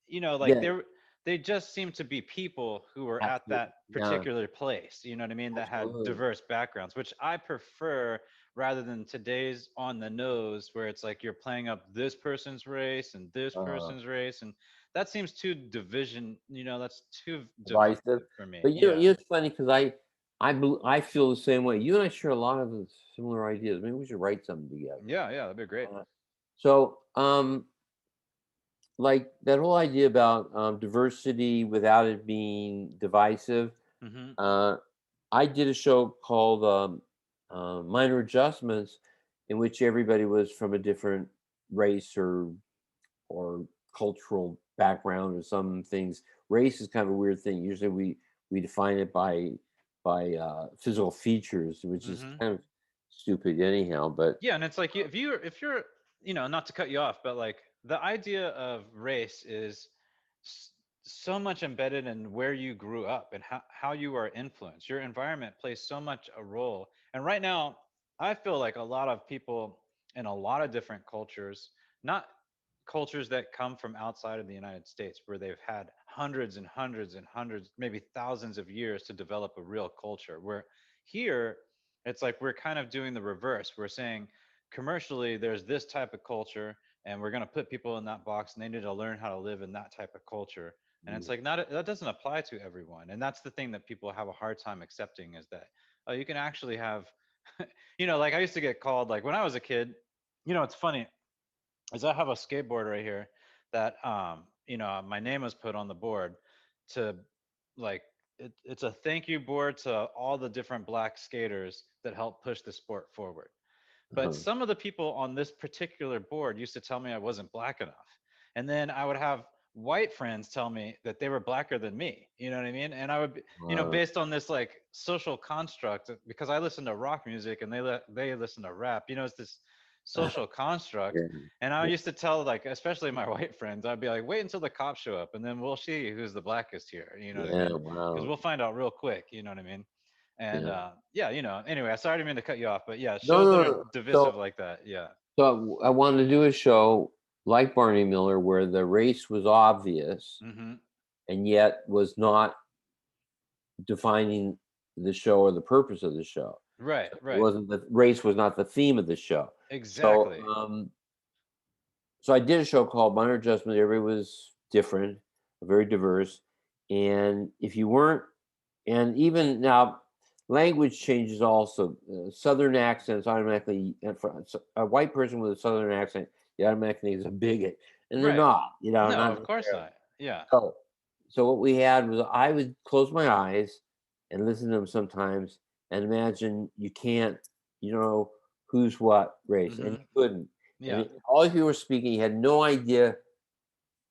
you know, like Yeah, they just seem to be people who were at absolutely. that Yeah, particular place, you know what I mean, that had absolutely. diverse backgrounds, which I prefer rather than today's on the nose where it's like you're playing up this person's race and this Uh, person's race, and that seems too division, you know, that's too divisive. divisive for me. But Yeah. it's funny because I feel the same way. You and I share a lot of the similar ideas. Maybe we should write something together. Yeah, yeah, that'd be great. Uh, so, like that whole idea about diversity without it being divisive. Hmm. Uh, I did a show called Minor Adjustments, in which everybody was from a different race or cultural background or some things. Race is kind of a weird thing. Usually we define it by physical features, which is Hmm. kind of stupid anyhow. But Yeah, and it's like if you're, you know, not to cut you off, but like the idea of race is s- so much embedded in where you grew up and how you are influenced. Your environment plays so much a role. And right now, I feel like a lot of people in a lot of different cultures, not cultures that come from outside of the United States, where they've had hundreds and hundreds and hundreds, maybe thousands of years to develop a real culture. Where here, it's like we're kind of doing the reverse. We're saying commercially, there's this type of culture, and we're going to put people in that box, and they need to learn how to live in that type of culture. And it's like not that doesn't apply to everyone, and that's the thing that people have a hard time accepting is that you can actually have, you know, like I used to get called like when I was a kid. You know, it's funny is I have a skateboard right here that you know, my name was put on the board to like it's a thank you board to all the different black skaters that help push the sport forward. But uh, some of the people on this particular board used to tell me I wasn't black enough. And then I would have white friends tell me that they were blacker than me. You know what I mean? And I would, you know, uh, based on this like social construct, because I listen to rock music and they listen to rap. You know, it's this social construct. yeah, And I yeah, used to tell like, especially my white friends, I'd be like, wait until the cops show up, and then we'll see who's the blackest here. You know what I yeah, mean? Because wow, we'll find out real quick. You know what I mean? And yeah. yeah, you know, anyway, I sorry I didn't mean to cut you off, but yeah, No, shows that no, are no. divisive like that. Yeah. I wanted to do a show like Barney Miller where the race was obvious Hmm. and yet was not defining the show or the purpose of the show. Right, So it right. wasn't the race was not the theme of the show. So Exactly. so I did a show called Minor Adjustment. Everybody was different, very diverse, and if you weren't, and even now, language changes also. Southern accents automatically, and for a white person with a Southern accent, you automatically think is a bigot, and they're Right. not. You know, No, not of course necessarily. not. Yeah. So, so what we had was I would close my eyes and listen to them sometimes and imagine you can't, you know, who's what race, and Hmm. you couldn't. And Yeah. all of you were speaking, you had no idea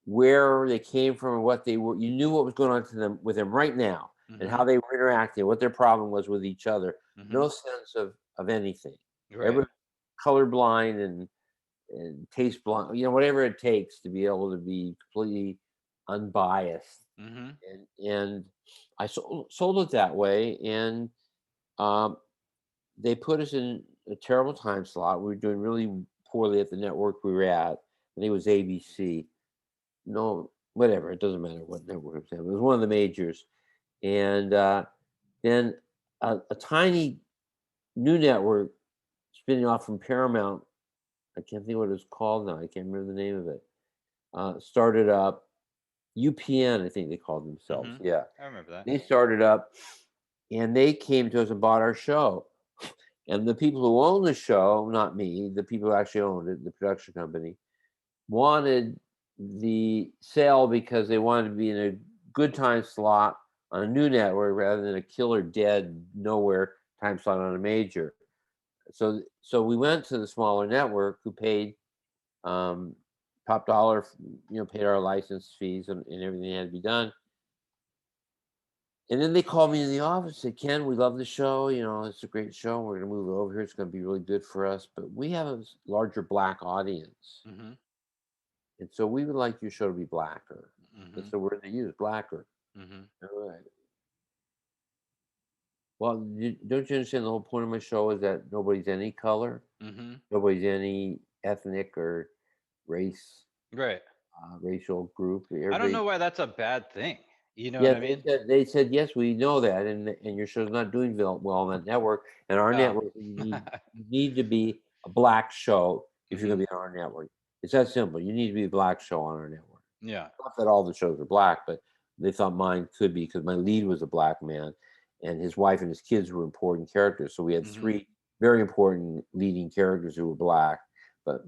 where they came from or what they were. You knew what was going on to them with them right now and how Hmm. they were interacting, what their problem was with each other. Hmm. No sense of anything. Right. Everybody colorblind and taste blind, you know, whatever it takes to be able to be completely unbiased. Hmm. And I sold it that way, and um, they put us in a terrible time slot. We were doing really poorly at the network we were at. I think it was ABC. No, whatever. It doesn't matter what network it was. It was one of the majors, and then a tiny new network spinning off from Paramount. I can't think what it's called now. I can't remember the name of it. Started up UPN, I think they called themselves. Hmm. Yeah, I remember that. they started up, and they came to us and bought our show, And the people who own the show, not me, the people who actually owned it, the production company, wanted the sale because they wanted to be in a good time slot on a new network rather than a killer dead nowhere time slot on a major. So we went to the smaller network who paid um, top dollar, paid our license fees and everything had to be done. And then they called me in the office, said, Ken, we love the show. It's a great show. We're going to move it over here. It's going to be really good for us. But we have a larger black audience. Mm-hmm. And so we would like your show to be blacker. Mm-hmm. That's the word they use, blacker. Mm-hmm. All right. Well, don't you understand the whole point of my show is that nobody's any color, Mm-hmm. nobody's any ethnic or race, Right. racial group. I don't know Everybody. why that's a bad thing. You know what Yeah, I mean? they said yes, we know that, and your show's not doing well on that network. And our Oh. network, you need to be a black show if you're Mm-hmm. going to be on our network. It's that simple. You need to be a black show on our network. Yeah. Not that all the shows are black, but they thought mine could be because my lead was a black man, and his wife and his kids were important characters. So we had Mm-hmm. 3 very important leading characters who were black. But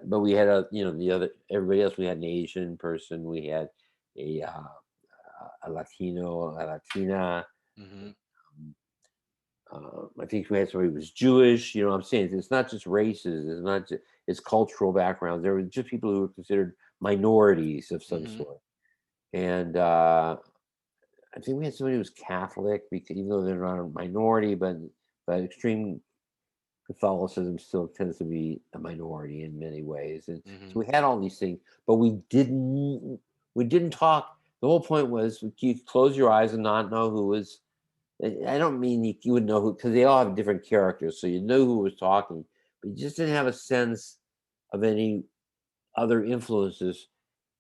we had the other everybody else. We had an Asian person. We had a Latino, a Latina. Mm-hmm. I think we had somebody who was Jewish. You know what I'm saying? It's not just races. It's not just it's cultural backgrounds. There were just people who were considered minorities of some Mm-hmm. sort. And I think we had somebody who was Catholic, because even though they're not a minority, but extreme Catholicism still tends to be a minority in many ways. And Mm-hmm. so we had all these things, but we didn't talk. The whole point was you close your eyes and not know who was. I don't mean you would know who, because they all have different characters, so you knew who was talking, but you just didn't have a sense of any other influences.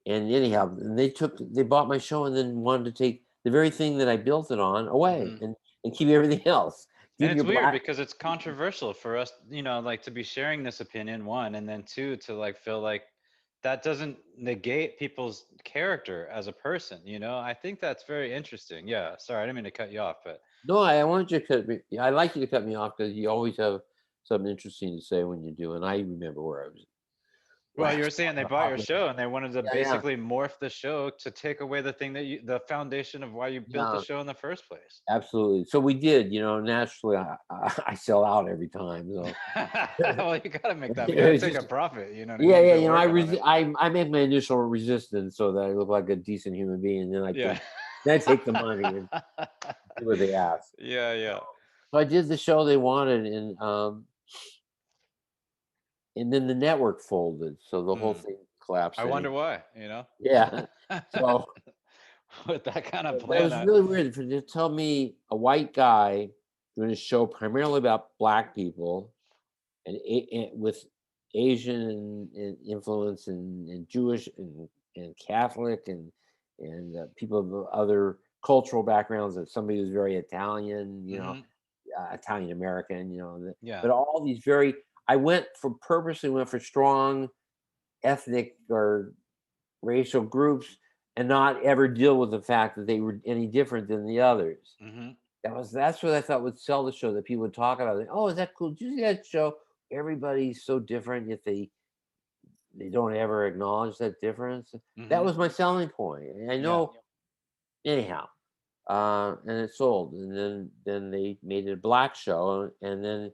And anyhow, they bought my show and then wanted to take the very thing that I built it on away Mm-hmm. and keep everything else. And Keep it's your weird black. because it's controversial for us, like to be sharing this opinion, one, and then two, to like feel like that doesn't negate people's character as a person. I think that's very interesting. Yeah. Sorry, I didn't mean to cut you off, but No, I want you to cut me. I like you to cut me off because you always have something interesting to say when you do. And I remember where I was well, you last were saying they talking bought your about. show and they wanted to Yeah, yeah, basically morph the show to take away the thing the foundation of why you built the yeah. show in the first place. Absolutely. So we did. Naturally, I sell out every time. So Well, you got to make that. You got to it's take a just profit. You know what I yeah, mean? You've yeah. been I working on it. I make my initial resistance so that I look like a decent human being, and then Yeah. then I take the money and do what they ask. Yeah, So, yeah. so I did the show they wanted, and then the network folded, so the whole Hmm. thing collapsed. I wonder Anyway, why, yeah. So with that kind of that plan. was really weird for to tell me a white guy doing a show primarily about black people and with Asian and influence and Jewish and Catholic and people of other cultural backgrounds. That somebody who's very Italian, Hmm. Italian American, Yeah. but all these very. I purposely went for strong ethnic or racial groups and not ever deal with the fact that they were any different than the others. Hmm. That's what I thought would sell the show, that people would talk about it. Oh, is that cool? Did you see that show? Everybody's so different, yet they don't ever acknowledge that difference. That Hmm. was my selling point. And I Yeah. know anyhow. And it sold. And then they made it a black show. And then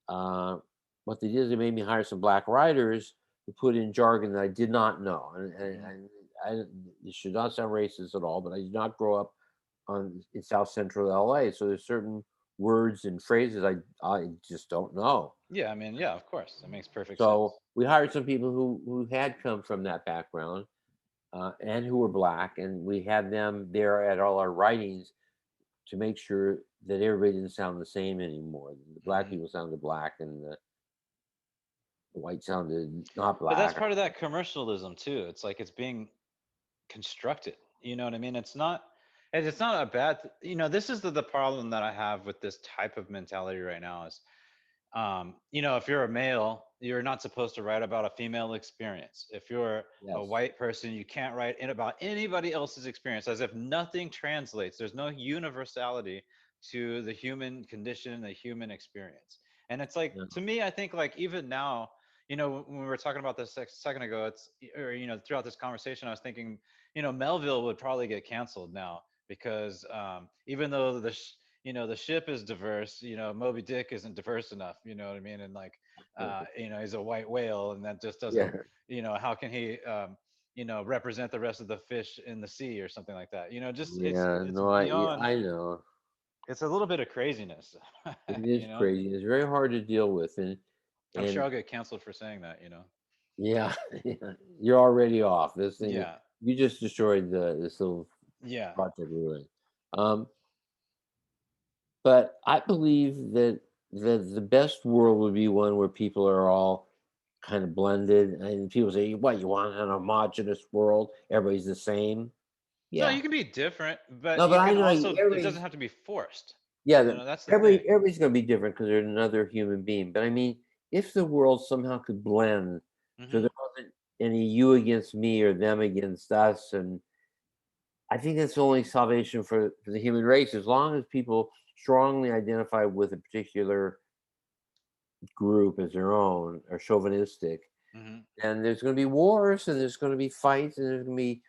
uh, what they did is they made me hire some black writers who put in jargon that I did not know. Hmm. It should not sound racist at all, but I did not grow up in South Central LA. So there's certain words and phrases I just don't know. Yeah. I mean, yeah, of course. That makes perfect So sense. we hired some people who had come from that background and who were black, and we had them there at all our writings to make sure that everybody didn't sound the same anymore. The black Hmm. people sounded black, and the white sounded not But that's black. part of that commercialism too. It's like it's being constructed. You know what I mean? And it's not a bad. This is the problem that I have with this type of mentality right now is, if you're a male, you're not supposed to write about a female experience. If you're a Yes. white person, you can't write in about anybody else's experience, as if nothing translates. There's no universality to the human condition, the human experience. And it's like, Yeah. to me, I think like even now, when we were talking about this a second ago, or throughout this conversation, I was thinking, Melville would probably get canceled now because even though the ship is diverse, Moby Dick isn't diverse enough. You know what I mean? And like, he's a white whale, and that just doesn't, Yeah. how can he, represent the rest of the fish in the sea or something like that? Just Yeah. it's No, beyond. I know. It's a little bit of craziness, It is you know. crazy. It's very hard to deal with, I'm sure and I'll get canceled for saying that. yeah, yeah, you're already off. This thing, Yeah, you just destroyed this little yeah. project we're doing. Um, but I believe that the best world would be one where people are all kind of blended, and people say, "What, you want an homogenous world? Everybody's the same." No, Yeah. you can be different, but No, but you I can know also. It doesn't everybody's, have to be forced. yeah, That's the thing. everybody's gonna be different because they're another human being. But I mean, if the world somehow could blend, so Hmm. there wasn't any you against me or them against us, and I think that's the only salvation for the human race. As long as people strongly identify with a particular group as their own or chauvinistic, Hmm. and there's going to be wars and there's going to be fights and there's going to be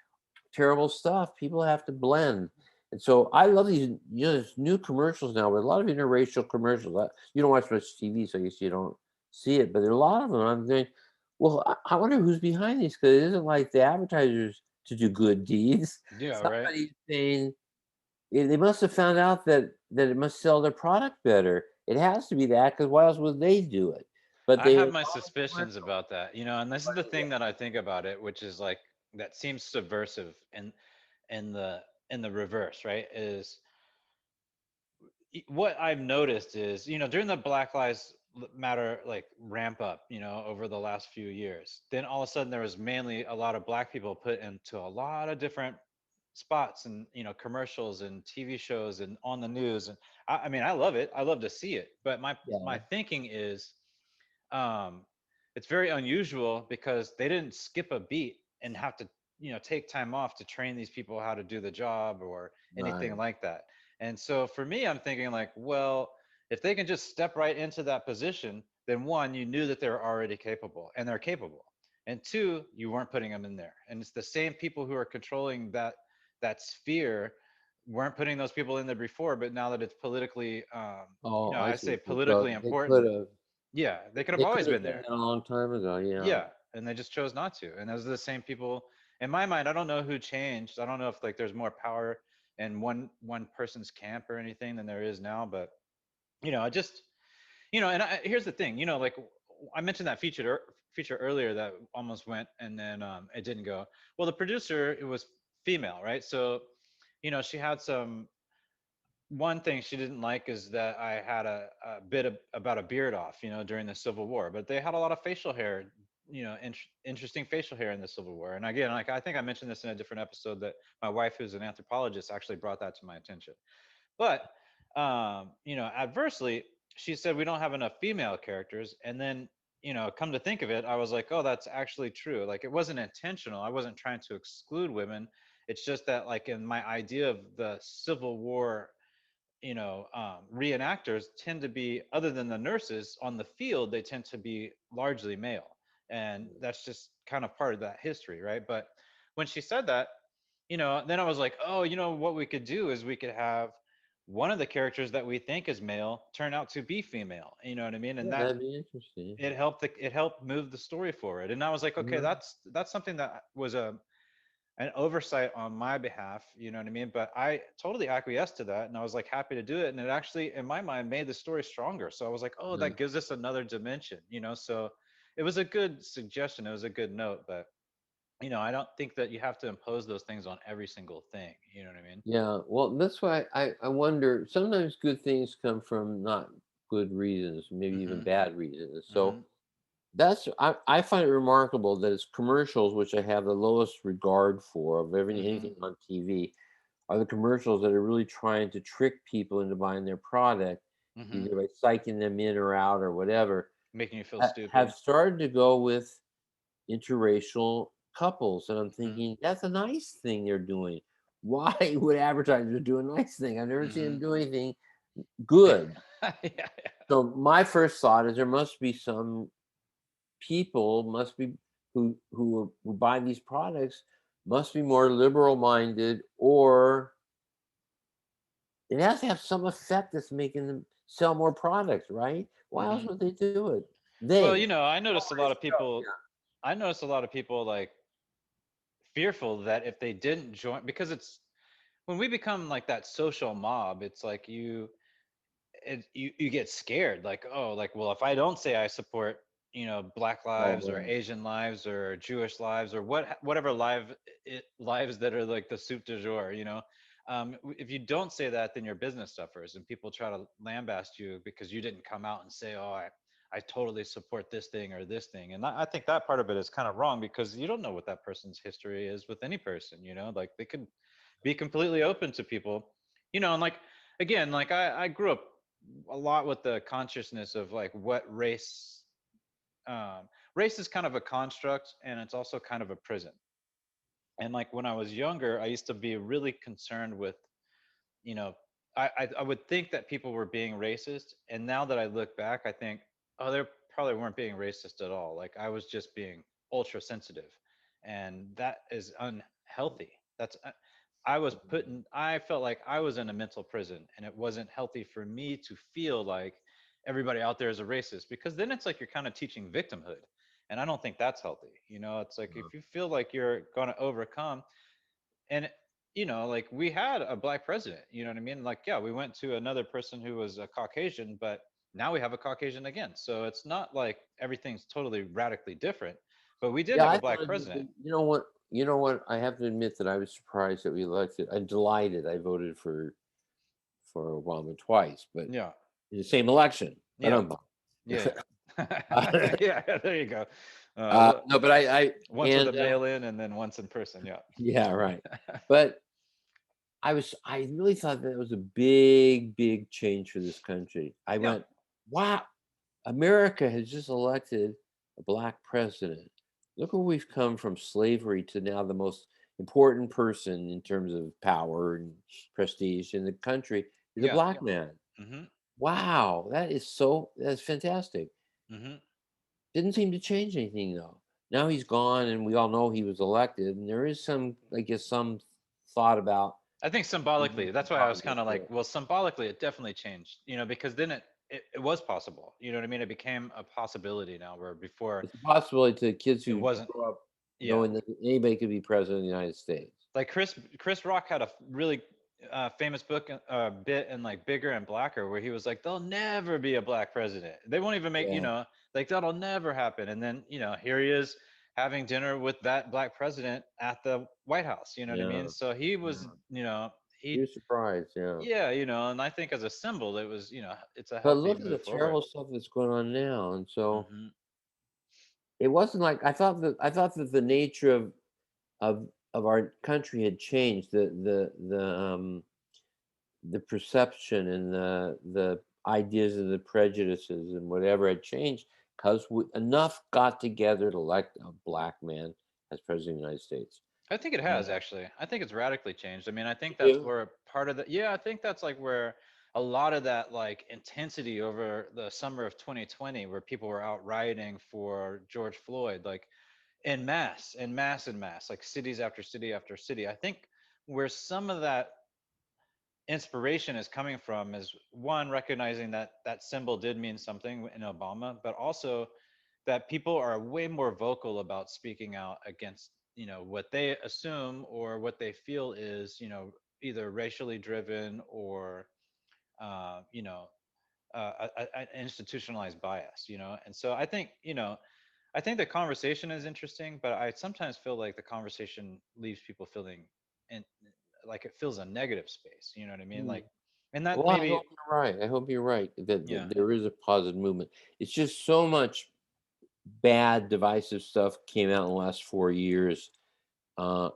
terrible stuff. People have to blend. And so I love these, there's new commercials now with a lot of interracial commercials. You don't watch much TV, so I guess you don't see it, but there are a lot of them. I'm thinking, well, I wonder who's behind these because it isn't like the advertisers to do good deeds. Yeah. Right. Somebody's saying they must have found out that it must sell their product better. It has to be that because why else would they do it? But I they have have my all the suspicions commercials. about that. And this is the thing that I think about it, which is like that seems subversive, and in the reverse, right? Is what I've noticed is, during the Black Lives Matter like ramp up, over the last few years, then all of a sudden there was mainly a lot of black people put into a lot of different spots and commercials and TV shows and on the news. And I mean, I love it. I love to see it. But my Yeah, thinking is, um, it's very unusual because they didn't skip a beat and have to take time off to train these people how to do the job or anything right. like that. And so for me, I'm thinking like, well, if they can just step right into that position, then one, you knew that they're already capable, and they're capable, and two, you weren't putting them in there. And it's the same people who are controlling that sphere weren't putting those people in there before, but now that it's politically Oh, I I see. say politically So they could important, have. yeah, they could have They always could have been done there. that a long time ago, yeah. Yeah, and they just chose not to. And those are the same people. In my mind, I don't know who changed. I don't know if like there's more power in one person's camp or anything than there is now. But I just and here's the thing. Like I mentioned that feature earlier that almost went and then it didn't go. Well, the producer, it was female, right? So she had some. One thing she didn't like is that I had a bit about a beard off, during the Civil War. But they had a lot of facial hair, interesting facial hair in the Civil War. And again, like I think I mentioned this in a different episode, that my wife, who's an anthropologist, actually brought that to my attention. But adversely, she said we don't have enough female characters. And then, come to think of it, I was like, oh, that's actually true. Like it wasn't intentional. I wasn't trying to exclude women. It's just that, like in my idea of the Civil War, reenactors tend to be, other than the nurses on the field, they tend to be largely male. And that's just kind of part of that history, right? But when she said that, then I was like, oh, what we could do is we could have one of the characters that we think is male turn out to be female. You know what I mean? And Yeah, that that'd be interesting. it helped move the story forward. And I was like, okay, Mhm. that's something that was an oversight on my behalf, you know what I mean? But I totally acquiesced to that, and I was like happy to do it. And it actually, in my mind, made the story stronger. So I was like, oh, Yeah. that gives us another dimension, So it was a good suggestion. It was a good note, but I don't think that you have to impose those things on every single thing. You know what I mean? Yeah, well, that's why I wonder, sometimes good things come from not good reasons, maybe even Mm-hmm. bad reasons. Mm-hmm. So I find it remarkable that it's commercials, which I have the lowest regard for of Mm-hmm. anything on TV, are the commercials that are really trying to trick people into buying their product, Mm-hmm. either by psyching them in or out or whatever, Making you feel have stupid. started to go with interracial couples. And I'm Mm-hmm. thinking, that's a nice thing they're doing. Why would advertisers do a nice thing? I've never seen Mm-hmm. them do anything good. Yeah. So my first thought is there must be some people must be who buy these products must be more liberal minded, or it has to have some effect that's making them sell more products, right? Why else Hmm. would they do it? Well, They I noticed a lot corporate of stuff, people. yeah. I noticed a lot of people like fearful that if they didn't join, because it's when we become like that social mob, it's like you get scared, like, oh, like, well, if I don't say I support, black Oh, lives or well, Asian lives or Jewish lives or whatever lives that are like the soup du jour, if you don't say that, then your business suffers and people try to lambast you because you didn't come out and say, oh, I totally support this thing or this thing. And I think that part of it is kind of wrong because you don't know what that person's history is with any person, like they could be completely open to people, and like, again, like I grew up a lot with the consciousness of like what race is kind of a construct and it's also kind of a prison. And like when I was younger, I used to be really concerned with, you know, I would think that people were being racist. And now that I look back, I think, oh, they probably weren't being racist at all. Like I was just being ultra sensitive. And that is unhealthy. I felt like I was in a mental prison and it wasn't healthy for me to feel like everybody out there is a racist because then it's like you're kind of teaching victimhood. And I don't think that's healthy. It's like if you feel like you're going to overcome, and like we had a black president, you know what I mean, like, yeah, we went to another person who was a Caucasian, but now we have a Caucasian again, so it's not like everything's totally radically different, but we did yeah, have a I black thought, president. you know what? You know what? I have to admit that I was surprised that we elected. I'm delighted. I voted for Obama twice, but Yeah, in the same election. But yeah, I'm yeah, uh, yeah. Yeah, there you go. uh, no, but I Once with and a mail in and then once in person, yeah. yeah, right. But I really thought that was a big, big change for this country. I Yeah. went, wow, America has just elected a black president. Look where we've come from slavery to now the most important person in terms of power and prestige in the country is a Yeah. black man. Hmm. Wow, that's fantastic. Hmm. Didn't seem to change anything though. Now he's gone and we all know he was elected, and there is some, I guess, some thought about I think symbolically, that's why I was positive. kind of like, well, symbolically, it definitely changed, because then it was possible. You know what I mean? It became a possibility now, where before It's a possibility to kids it who wasn't. grow up Yeah, knowing that anybody could be president of the United States. like Chris Rock had a really famous book bit in like Bigger and Blacker, where he was like, "There'll never be a black president. They won't even make, Yeah, like that'll never happen." And then here he is having dinner with that black president at the White House. You know what I mean? yeah, So he was, yeah. he You're surprised, yeah. yeah, and I think as a symbol, it was, it's a But healthy look at the move forward. terrible stuff that's going on now, and so Hmm. it wasn't like I thought that the nature of our country had changed. The perception and the ideas and the prejudices and whatever had changed because enough got together to elect a black man as president of the United States. I think it Yeah. has actually. I think it's radically changed. I mean, I think that's You? where part of the, yeah, I think that's like where a lot of that like intensity over the summer of 2020, where people were out rioting for George Floyd, like en masse, en masse, en masse, like cities after city after city. I think where some of that inspiration is coming from is one, recognizing that that symbol did mean something in Obama, but also that people are way more vocal about speaking out against, what they assume or what they feel is, either racially driven or uh, you know an institutionalized bias, and so I think, I think the conversation is interesting, but I sometimes feel like the conversation leaves people feeling and like it fills a negative space. You know what I mean? Mm. Like, and that Well, I maybe, hope you're right. I hope you're right yeah. that there is a positive movement. It's just so much bad, divisive stuff came out in the last 4 years uh,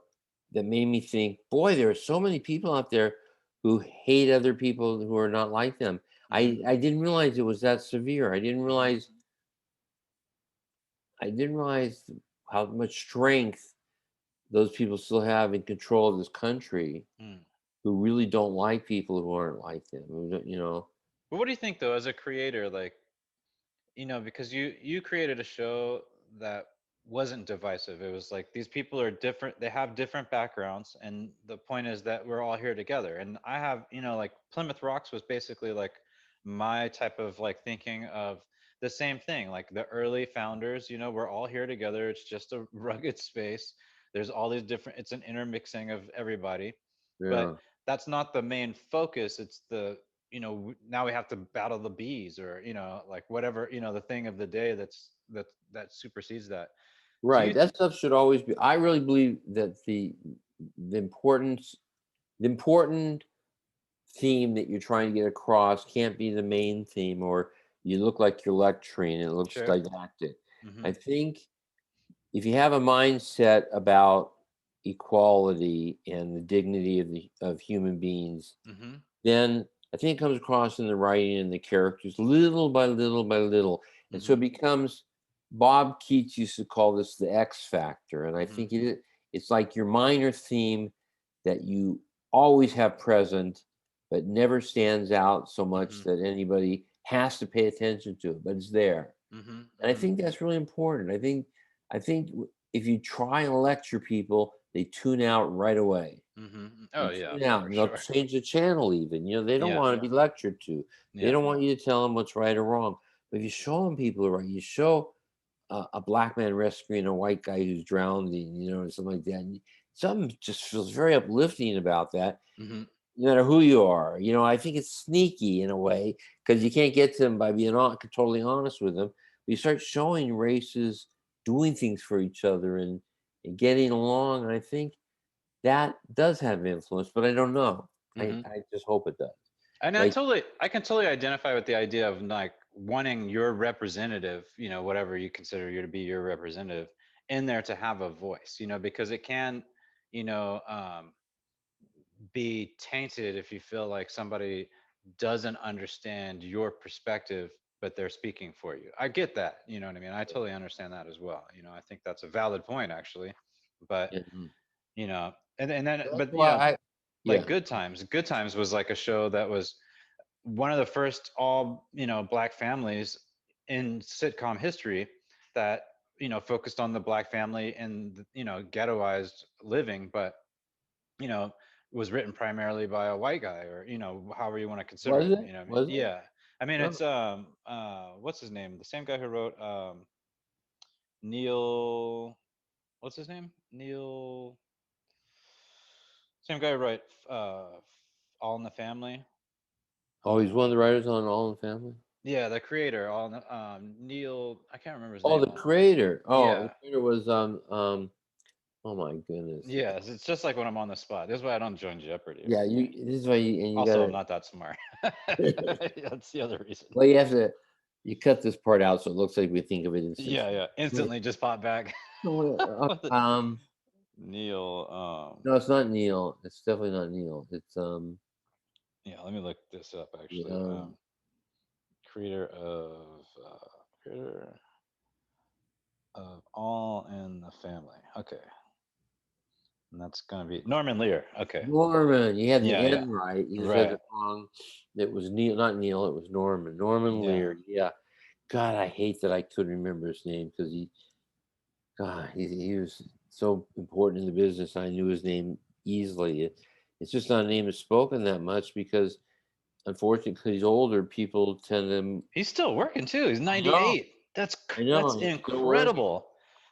that made me think, boy, there are so many people out there who hate other people who are not like them. Hmm. I didn't realize it was that severe. Hmm. I didn't realize how much strength those people still have in control of this country. who really don't like people who aren't like them. Who don't, you know. But what do you think though, as a creator, like, because you created a show that wasn't divisive. It was like these people are different, they have different backgrounds, and the point is that we're all here together. And I have, like Plymouth Rocks was basically like my type of like thinking of the same thing. Like the early founders, we're all here together. It's just a rugged space. There's all these different, it's an intermixing of everybody, but Yeah. that's not the main focus. It's the, now we have to battle the bees, or like whatever, the thing of the day that supersedes that. Do Right. you That stuff should always be. I really believe that the importance, the important theme that you're trying to get across can't be the main theme, or you look like you're lecturing and it looks Sure. didactic. Mm-hmm. I think if you have a mindset about equality and the dignity of human beings, Mm-hmm. then I think it comes across in the writing and the characters little by little by little. And so Mm-hmm. it becomes, Bob Keats used to call this the X factor. And I Mm-hmm. think it's like your minor theme that you always have present, but never stands out so much Mm-hmm. that anybody has to pay attention to it, but it's there. Mm-hmm. And I Mm-hmm. think that's really important. I think if you try and lecture people, they tune out right away. Mm-hmm. They Oh yeah, tune out for and they'll sure. change the channel even. They don't Yeah. want to be lectured to. They Yeah. don't want you to tell them what's right or wrong. But if you show them people are right, you show a black man rescuing a white guy who's drowning, or something like that. And something just feels very uplifting about that, Mm-hmm. no matter who you are. I think it's sneaky in a way because you can't get to them by being totally honest with them. But you start showing races doing things for each other and getting along. And I think that does have influence, but I don't know. I, Mm-hmm. I just hope it does. And Like, I can totally identify with the idea of like wanting your representative, whatever you consider you to be your representative, in there to have a voice, because it can, you know, um, be tainted if you feel like somebody doesn't understand your perspective, but they're speaking for you. I get that. You know what I mean? I totally understand that as well. I think that's a valid point actually. But, mhm. and then, That's but, why like yeah. Good Times was like a show that was one of the first all, black families in sitcom history that, focused on the black family and, ghettoized living, but, you know, was written primarily by a white guy, or, however you want to consider Was him, it? what I mean? Was it? Yeah. I mean, No. it's what's his name? The same guy who wrote Neil, what's his name? Neil, same guy who wrote All in the Family. Oh, he's one of Um the writers on All in the Family. yeah, the creator, Neil, I can't remember his Oh, name the though. creator. Oh, the Yeah. creator was Oh my goodness. Yeah, it's just like when I'm on the spot. This is why I don't join Jeopardy. Yeah, you. This is why you Also, gotta. I'm not that smart. That's the other reason. Well, you have to. You cut this part out so it looks like we think of it Yeah, instantly. yeah. Wait, Instantly just pop back. no, What the- Neil, no, it's not Neil. It's definitely not Neil. It's yeah, let me look this up yeah, actually. Creator of creator of All in the Family. Okay. And that's gonna be Norman Lear. Okay. Norman. You had the Yeah, yeah. end right. You just had Right. it wrong. It was Neil, not Neil. It was Norman. Norman Yeah. Lear. Yeah. God, I hate that I couldn't remember his name because he was so important in the business. I knew his name easily. It's just not a name that's spoken that much because, unfortunately, 'cause he's older, people tend to. He's still working too. He's I know, 98. I That's know, he's still working. incredible.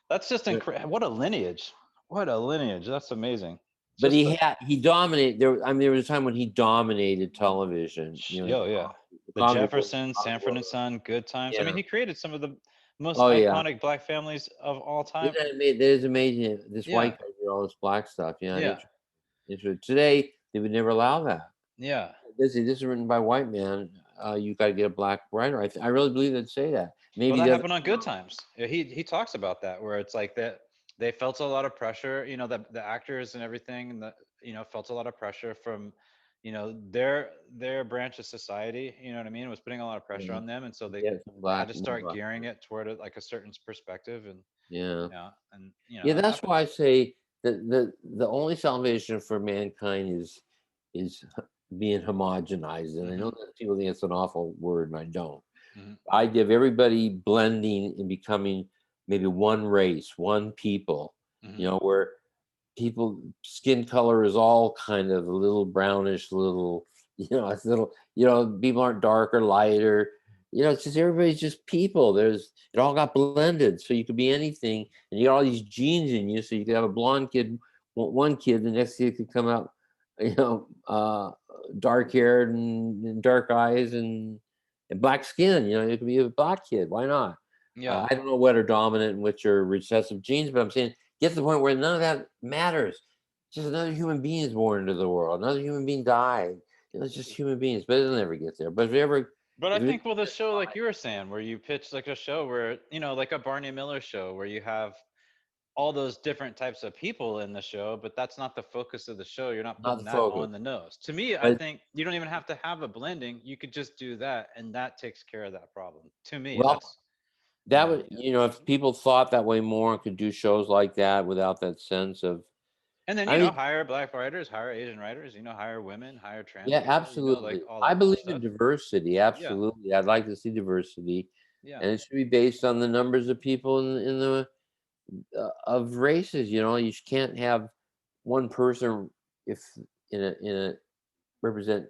That's just But, incredible. What a lineage. What a lineage. That's amazing. but Just the he dominated. There was a time when he dominated television. yo, yeah. The The Cosby Brothers, Jeffersons, Cosby Sanford and Brothers. Son, Good Times. I mean, Yeah. he created some of the most Oh yeah. iconic black families of all time. That is amazing. This Yeah. white guy did all this black stuff. Yeah. Yeah. Today they would never allow that. Yeah. This is written by a white man. You got to get a black writer. I really believe they'd say that. Well, Maybe he that doesn't. happened on Good Times. Yeah, he talks about that, where it's like that they felt a lot of pressure, the actors and everything, and felt a lot of pressure from, their branch of society, you know what I mean, it was putting a lot of pressure Yeah, on them, and so they get some had black to more start black. gearing it toward like a certain perspective, and Yeah, and yeah. that That's happens. why I say that the only salvation for mankind is is being homogenized. And I know Mm-hmm. that people think it's an awful word, and I don't. Mm-hmm. Idea of everybody blending and becoming maybe one race, one people, Mm-hmm. where people skin color is all kind of a little brownish, little, it's little, people aren't dark or lighter. It's just everybody's just people. It all got blended, so you could be anything, and you got all these genes in you, so you could have a blonde kid, one kid, the next kid could come out, you know, uh, dark haired and dark eyes and black skin. It could be a black kid. Why not? Yeah. I don't know what are dominant and which are recessive genes, but I'm saying get to the point where none of that matters. Just another human being is born into the world. Another human being died. It's just human beings, but it'll never get there. But But I if it, think with a show like you were saying, where you pitch like a show where, like a Barney Miller show where you have all those different types of people in the show, but that's not the focus of the show. You're not not putting the that focus, on the nose. To me, I but think you don't even have to have a blending. You could just do that, and that takes care of that problem. To me, well, that's that would yeah. if people thought that way more and could do shows like that without that sense of, And then I mean, hire black writers, hire Asian writers, hire women, hire trans yeah, people, like absolutely. all I that kind of believe in stuff. diversity. Yeah, Absolutely, I'd like to see diversity, yeah, and it should be based on the numbers of people in the of races. You can't have one person if in a represent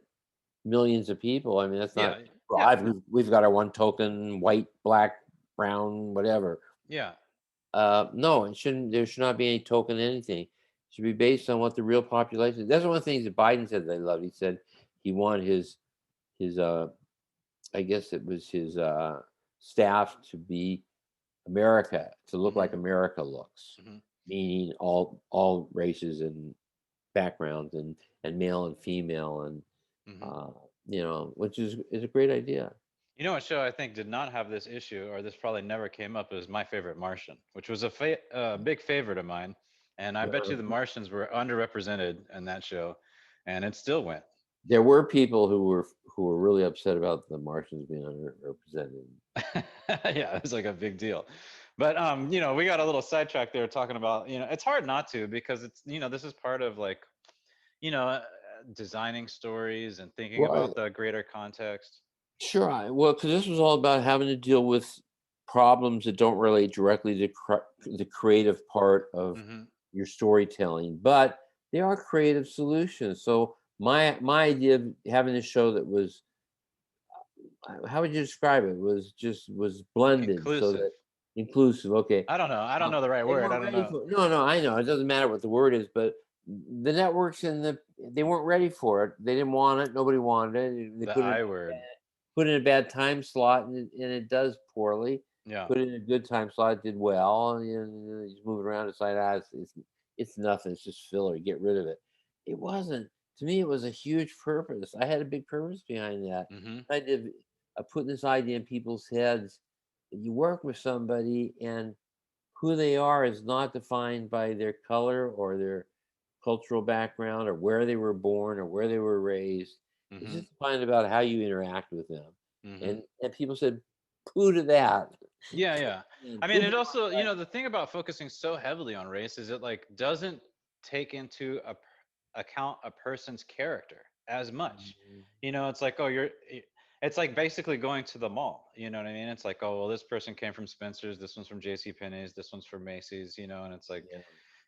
millions of people. I mean, that's not yeah, well. yeah, We've got our one token, white, black, brown, whatever. yeah. No, it shouldn't. There should not be any token anything. It should be based on what the real population. That's one of the things that Biden said they loved. He said he wanted his I guess it was his staff to be America, to look Hmm. like America looks, Hmm. meaning all races and backgrounds and male and female and Hmm. uh, which is a great idea. You know what show I think did not have this issue, or this probably never came up, is My Favorite Martian, which was a big favorite of mine. And I bet you the Uh, Martians were underrepresented in that show, and it still went. there were people who were really upset about the Martians being underrepresented. Yeah, it was like a big deal. But we got a little sidetracked there talking about, it's hard not to because it's, this is part of like, you know, uh, designing stories and thinking Well, about the greater context. sure. Well, because this was all about having to deal with problems that don't relate directly to the creative part of Hmm. your storytelling, but they are creative solutions. So my idea of having a show that was, how would you describe it? Was blended, so Inclusive. that inclusive. Okay, I don't know. I don't know the right they word. I weren't don't ready know. for. No, no, I know it doesn't matter what the word is, but the networks they weren't ready for it. They didn't want it. Nobody wanted it. They The put it I word. in a bad time slot, and it does poorly. Yeah. Put it in a good time slot, it did well. He's moving around. It's like, it's nothing. It's just filler. Get rid of it. It wasn't. To me, it was a huge purpose. I had a big purpose behind that. Hmm. I did putting this idea in people's heads. You work with somebody, and who they are is not defined by their color or their cultural background or where they were born or where they were raised. It's Hmm. just defined about how you interact with them. Hmm. And people said, "Pooh to that." Yeah, yeah. And I mean, pooh to it also, that. the thing about focusing so heavily on race is it like doesn't take into account a person's character as much. It's like, oh, it's like basically going to the mall. You know what I mean? It's like, oh, well, this person came from Spencer's, this one's from J.C. Penney's, this one's from Macy's, and it's like,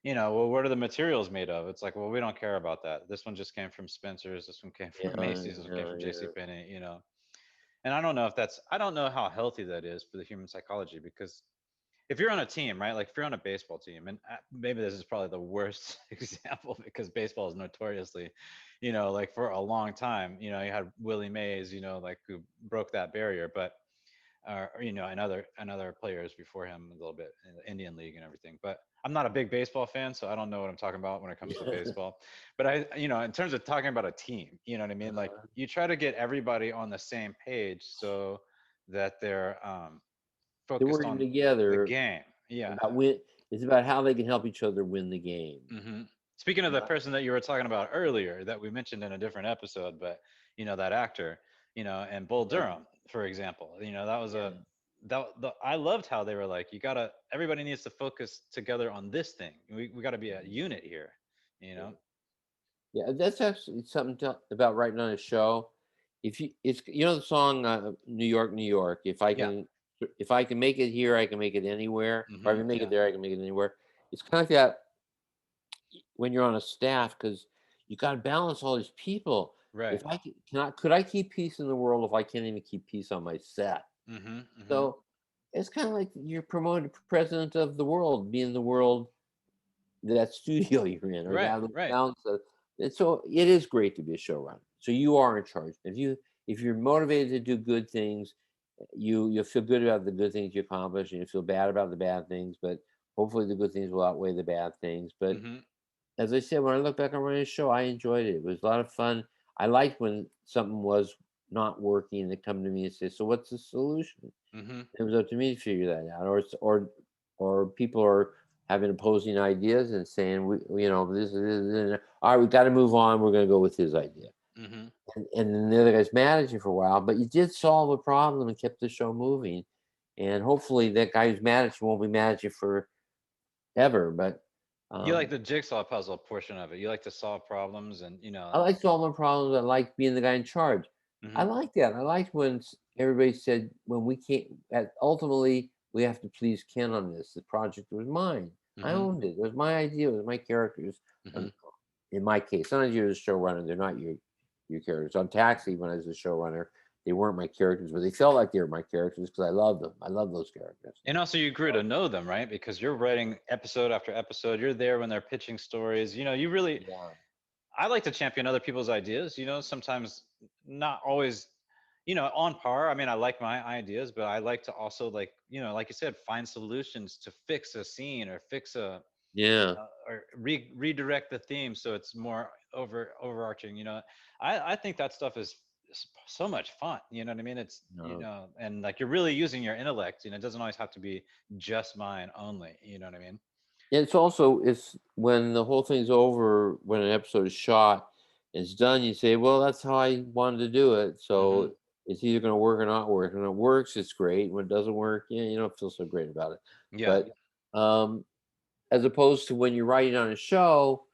Yeah, well, what are the materials made of? It's like, well, we don't care about that. This one just came from Spencer's, this one came yeah, from Macy's, this one came yeah, from J.C. yeah. Penney. And I don't know how healthy that is for the human psychology because if you're on a team, right? Like if you're on a baseball team, and maybe this is probably the worst example because baseball is notoriously, like for a long time, you had Willie Mays, like who broke that barrier, but and other players before him a little bit in the Indian League and everything. But I'm not a big baseball fan, so I don't know what I'm talking about when it comes to baseball. But in terms of talking about a team, you know what I mean? Like you try to get everybody on the same page so that they're They're focused working on the together game. Yeah. about win. It's about how they can help each other win the game. Hmm. Speaking of the person that you were talking about earlier that we mentioned in a different episode, but that actor, and Bull Yeah, Durham, for example, that was yeah, I loved how they were like, everybody needs to focus together on this thing. We got to be a unit here, you yeah. know? Yeah, that's actually something about writing on a show. If you, it's the song "New York, New York." Yeah. If I can make it here, I can make it anywhere. Or I can make it Yeah. there, I can make it anywhere. It's kind of like that when you're on a staff because you got to balance all these people. Right. If I could I keep peace in the world if I can't even keep peace on my set? Hmm. So it's kind of like you're promoted president of the world, being the world that studio you're in or Right. that little Right. sound set. And so it is great to be a showrunner. So you are in charge. If you're motivated to do good things, you'll feel good about the good things you accomplish, and you feel bad about the bad things. But hopefully, the good things will outweigh the bad things. But Hmm. as I said, when I look back on running a show, I enjoyed it. It was a lot of fun. I liked when something was not working and they come to me and say, "So what's the solution?" Hmm. It was up to me to figure that out, or people are having opposing ideas and saying, this, all right, we got to move on. We're going to go with his idea, Hmm. and then the other guy's mad at you for a while, but you did solve a problem and kept the show moving, and hopefully that guy who's mad at you won't be mad at you forever. But You like um, the jigsaw puzzle portion of it. You like to solve problems, and I like solving problems. I like being the guy in charge. I hmm like that. I liked when everybody said, when we can't, ultimately, we have to please Ken on this. The project was mine. I hmm owned it. It was my idea. It was my characters. hmm Um, in my case, sometimes you're the showrunner. They're not your characters. On Taxi, when I was the showrunner, they weren't my characters, but they felt like they were my characters because I loved them. I love those characters. And also, you grew to know them, right? Because you're writing episode after episode. You're there when they're pitching stories. You really. Yeah. I like to champion other people's ideas. Sometimes not always, on par. I mean, I like my ideas, but I like to also like you said, find solutions to fix a scene or fix Yeah. or redirect the theme so it's more overarching. I think that stuff is so much fun. You know what I mean? It's No. and like you're really using your intellect. It doesn't always have to be just mine only. You know what I mean? It's when the whole thing's over, when an episode is shot, it's done, you say, "Well, that's how I wanted to do it." Hmm. So it's either gonna work or not work. When it works, it's great. When it doesn't work, yeah, you don't feel so great about it. Yeah. But um, as opposed to when you're writing on a show,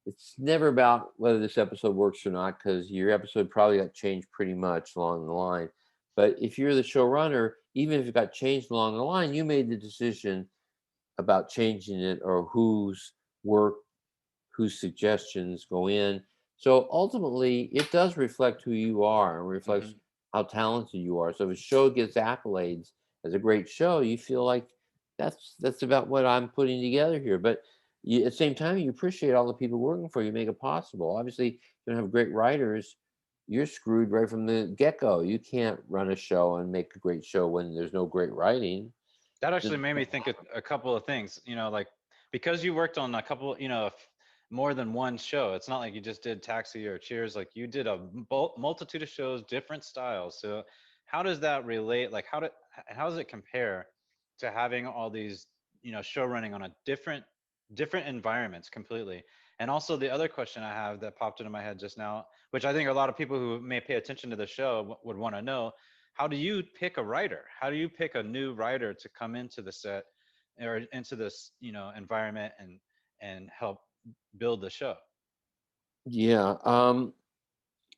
it's never about whether this episode works or not, because your episode probably got changed pretty much along the line. But if you're the showrunner, even if it got changed along the line, you made the decision about changing it or work, whose suggestions go in. So ultimately, it does reflect who you are and reflects Hmm. how talented you are. So if a show gets accolades as a great show, you feel like that's about what I'm putting together here. But at the same time, you appreciate all the people working for you, make it possible. Obviously, you don't have great writers. You're screwed right from the get go. You can't run a show and make a great show when there's no great writing. That actually Just made me doesn't think of happen. a couple of things, like because you worked on a couple, more than one show. It's not like you just did Taxi or Cheers. Like you did a multitude of shows, different styles. So how does that relate? Like how does it compare to having all these, show running on a different environments completely? And also the other question I have that popped into my head just now, which I think a lot of people who may pay attention to the show would want to know, how do you pick a writer? How do you pick a new writer to come into the set or into this, environment and help build the show? Yeah.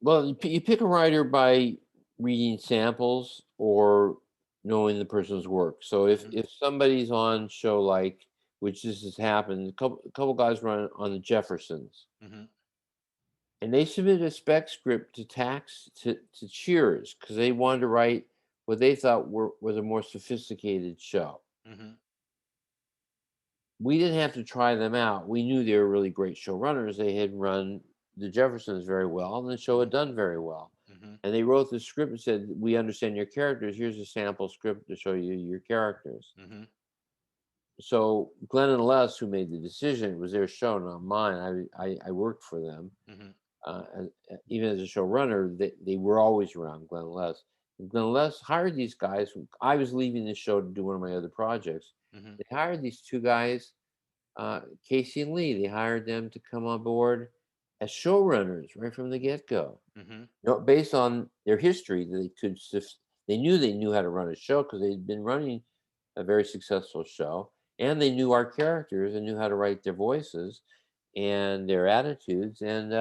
Well, you pick a writer by reading samples or knowing the person's work. So Hmm. if somebody's on show like, which this has happened, a couple guys run on the Jeffersons, Hmm. and they submitted a spec script to Cheers because they wanted to write what they thought was a more sophisticated show. Hmm. We didn't have to try them out. We knew they were really great showrunners. They had run the Jeffersons very well, and the show had Hmm. done very well. Hmm. And they wrote the script and said, "We understand your characters. Here's a sample script to show you your characters." Hmm. So Glenn and Les, who made the decision, it was their show, not mine. I worked for them. Hmm. Even as a showrunner, they were always around, Glenn and Les. And Glenn and Les hired these guys. I was leaving the show to do one of my other projects. Hmm. They hired these two guys, Casey and Lee. They hired them to come on board as showrunners right from the get go. Hmm. Based on their history, they knew how to run a show because they'd been running a very successful show, and they knew our characters and knew how to write their voices. and their attitudes, and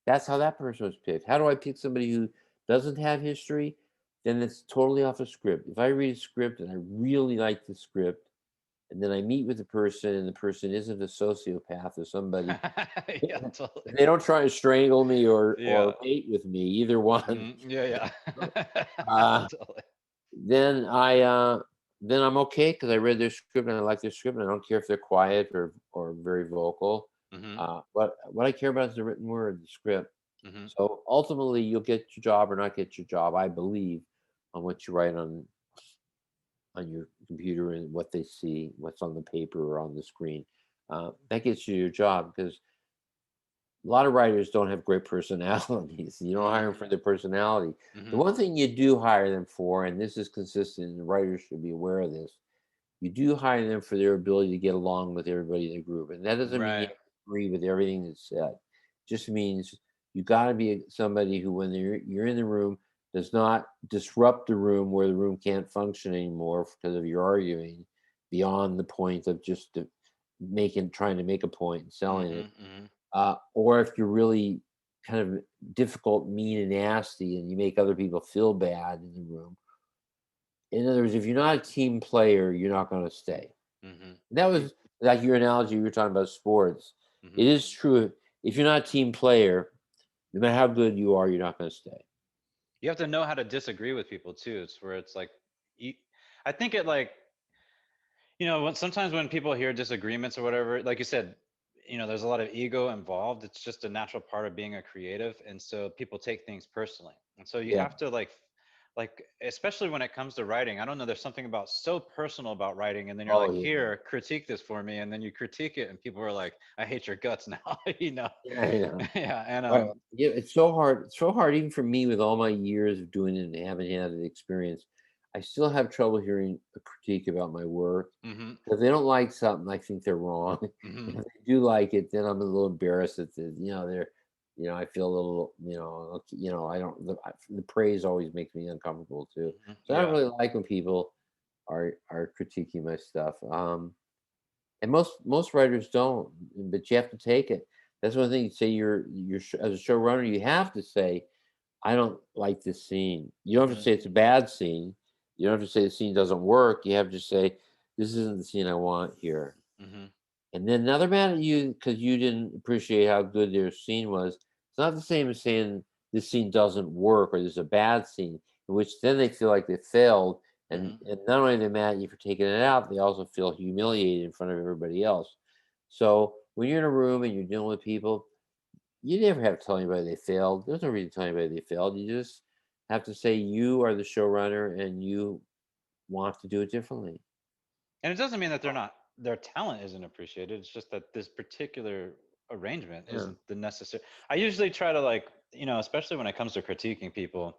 that's how that person was picked. How do I pick somebody who doesn't have history? Then it's totally off a script. If I read a script and I really like the script, and then I meet with the person, and the person isn't a sociopath or somebody, Yeah, totally. they don't try to strangle me or Yeah. mate with me, either one. Yeah, yeah. Uh, Totally. then then I'm okay because I read their script and I like their script, and I don't care if they're quiet or very vocal. Hmm. What I care about is the written word, the script. Hmm. So ultimately, you'll get your job or not get your job. I believe on what you write on your computer and what they see, what's on the paper or on the screen. That gets you your job because a lot of writers don't have great personalities. You don't hire Hmm. them for their personality. The Hmm. one thing you do hire them for, and this is consistent, and writers should be aware of this, you do hire them for their ability to get along with everybody in the group. And that doesn't mean you Right. have to agree with everything that's said. It just means you got to be somebody who, when you're in the room, does not disrupt the room where the room can't function anymore because of your arguing beyond the point of just trying to make a point and selling Hmm. it. Hmm. Or if you're really kind of difficult, mean, and nasty, and you make other people feel bad in the room. In other words, if you're not a team player, you're not going to stay. Hmm. And that was like your analogy. You were talking about sports. Hmm. It is true. If you're not a team player, no matter how good you are, you're not going to stay. You have to know how to disagree with people too. It's where it's like, you, I think it like, when sometimes when people hear disagreements or whatever, like you said, there's a lot of ego involved. It's just a natural part of being a creative, and so people take things personally. And so you Yeah. have to like especially when it comes to writing. I don't know. There's something about so personal about writing, and then you're Oh, like, yeah. here, critique this for me, and then you critique it, and people are like, I hate your guts now. Yeah. Yeah. Yeah, and Right. Yeah, it's so hard. It's so hard, even for me, with all my years of doing it and having had the experience. I still have trouble hearing a critique about my work. mhm, If they don't like something, I think they're wrong. If mhm, they do like it, then I'm a little embarrassed that they're, I feel a little, I don't. The praise always makes me uncomfortable too. mhm, So I don't yeah, really like when people are critiquing my stuff. And most writers don't, but you have to take it. That's one thing you say. As a showrunner, you have to say, I don't like this scene. You don't have to mhm, say it's a bad scene. You don't have to say the scene doesn't work. You have to say, this isn't the scene I want here. mhm, And then another matter you because you didn't appreciate how good their scene was. It's not the same as saying this scene doesn't work or there's a bad scene, in which then they feel like they failed. And mhm. and not only are they mad at you for taking it out, they also feel humiliated in front of everybody else. So when you're in a room and you're dealing with people, you never have to tell anybody they failed. There's no reason to tell anybody they failed. You just have to say you are the showrunner and you want to do it differently. And it doesn't mean that their talent isn't appreciated. It's just that this particular arrangement Yeah. isn't the necessary. I usually try to like, especially when it comes to critiquing people,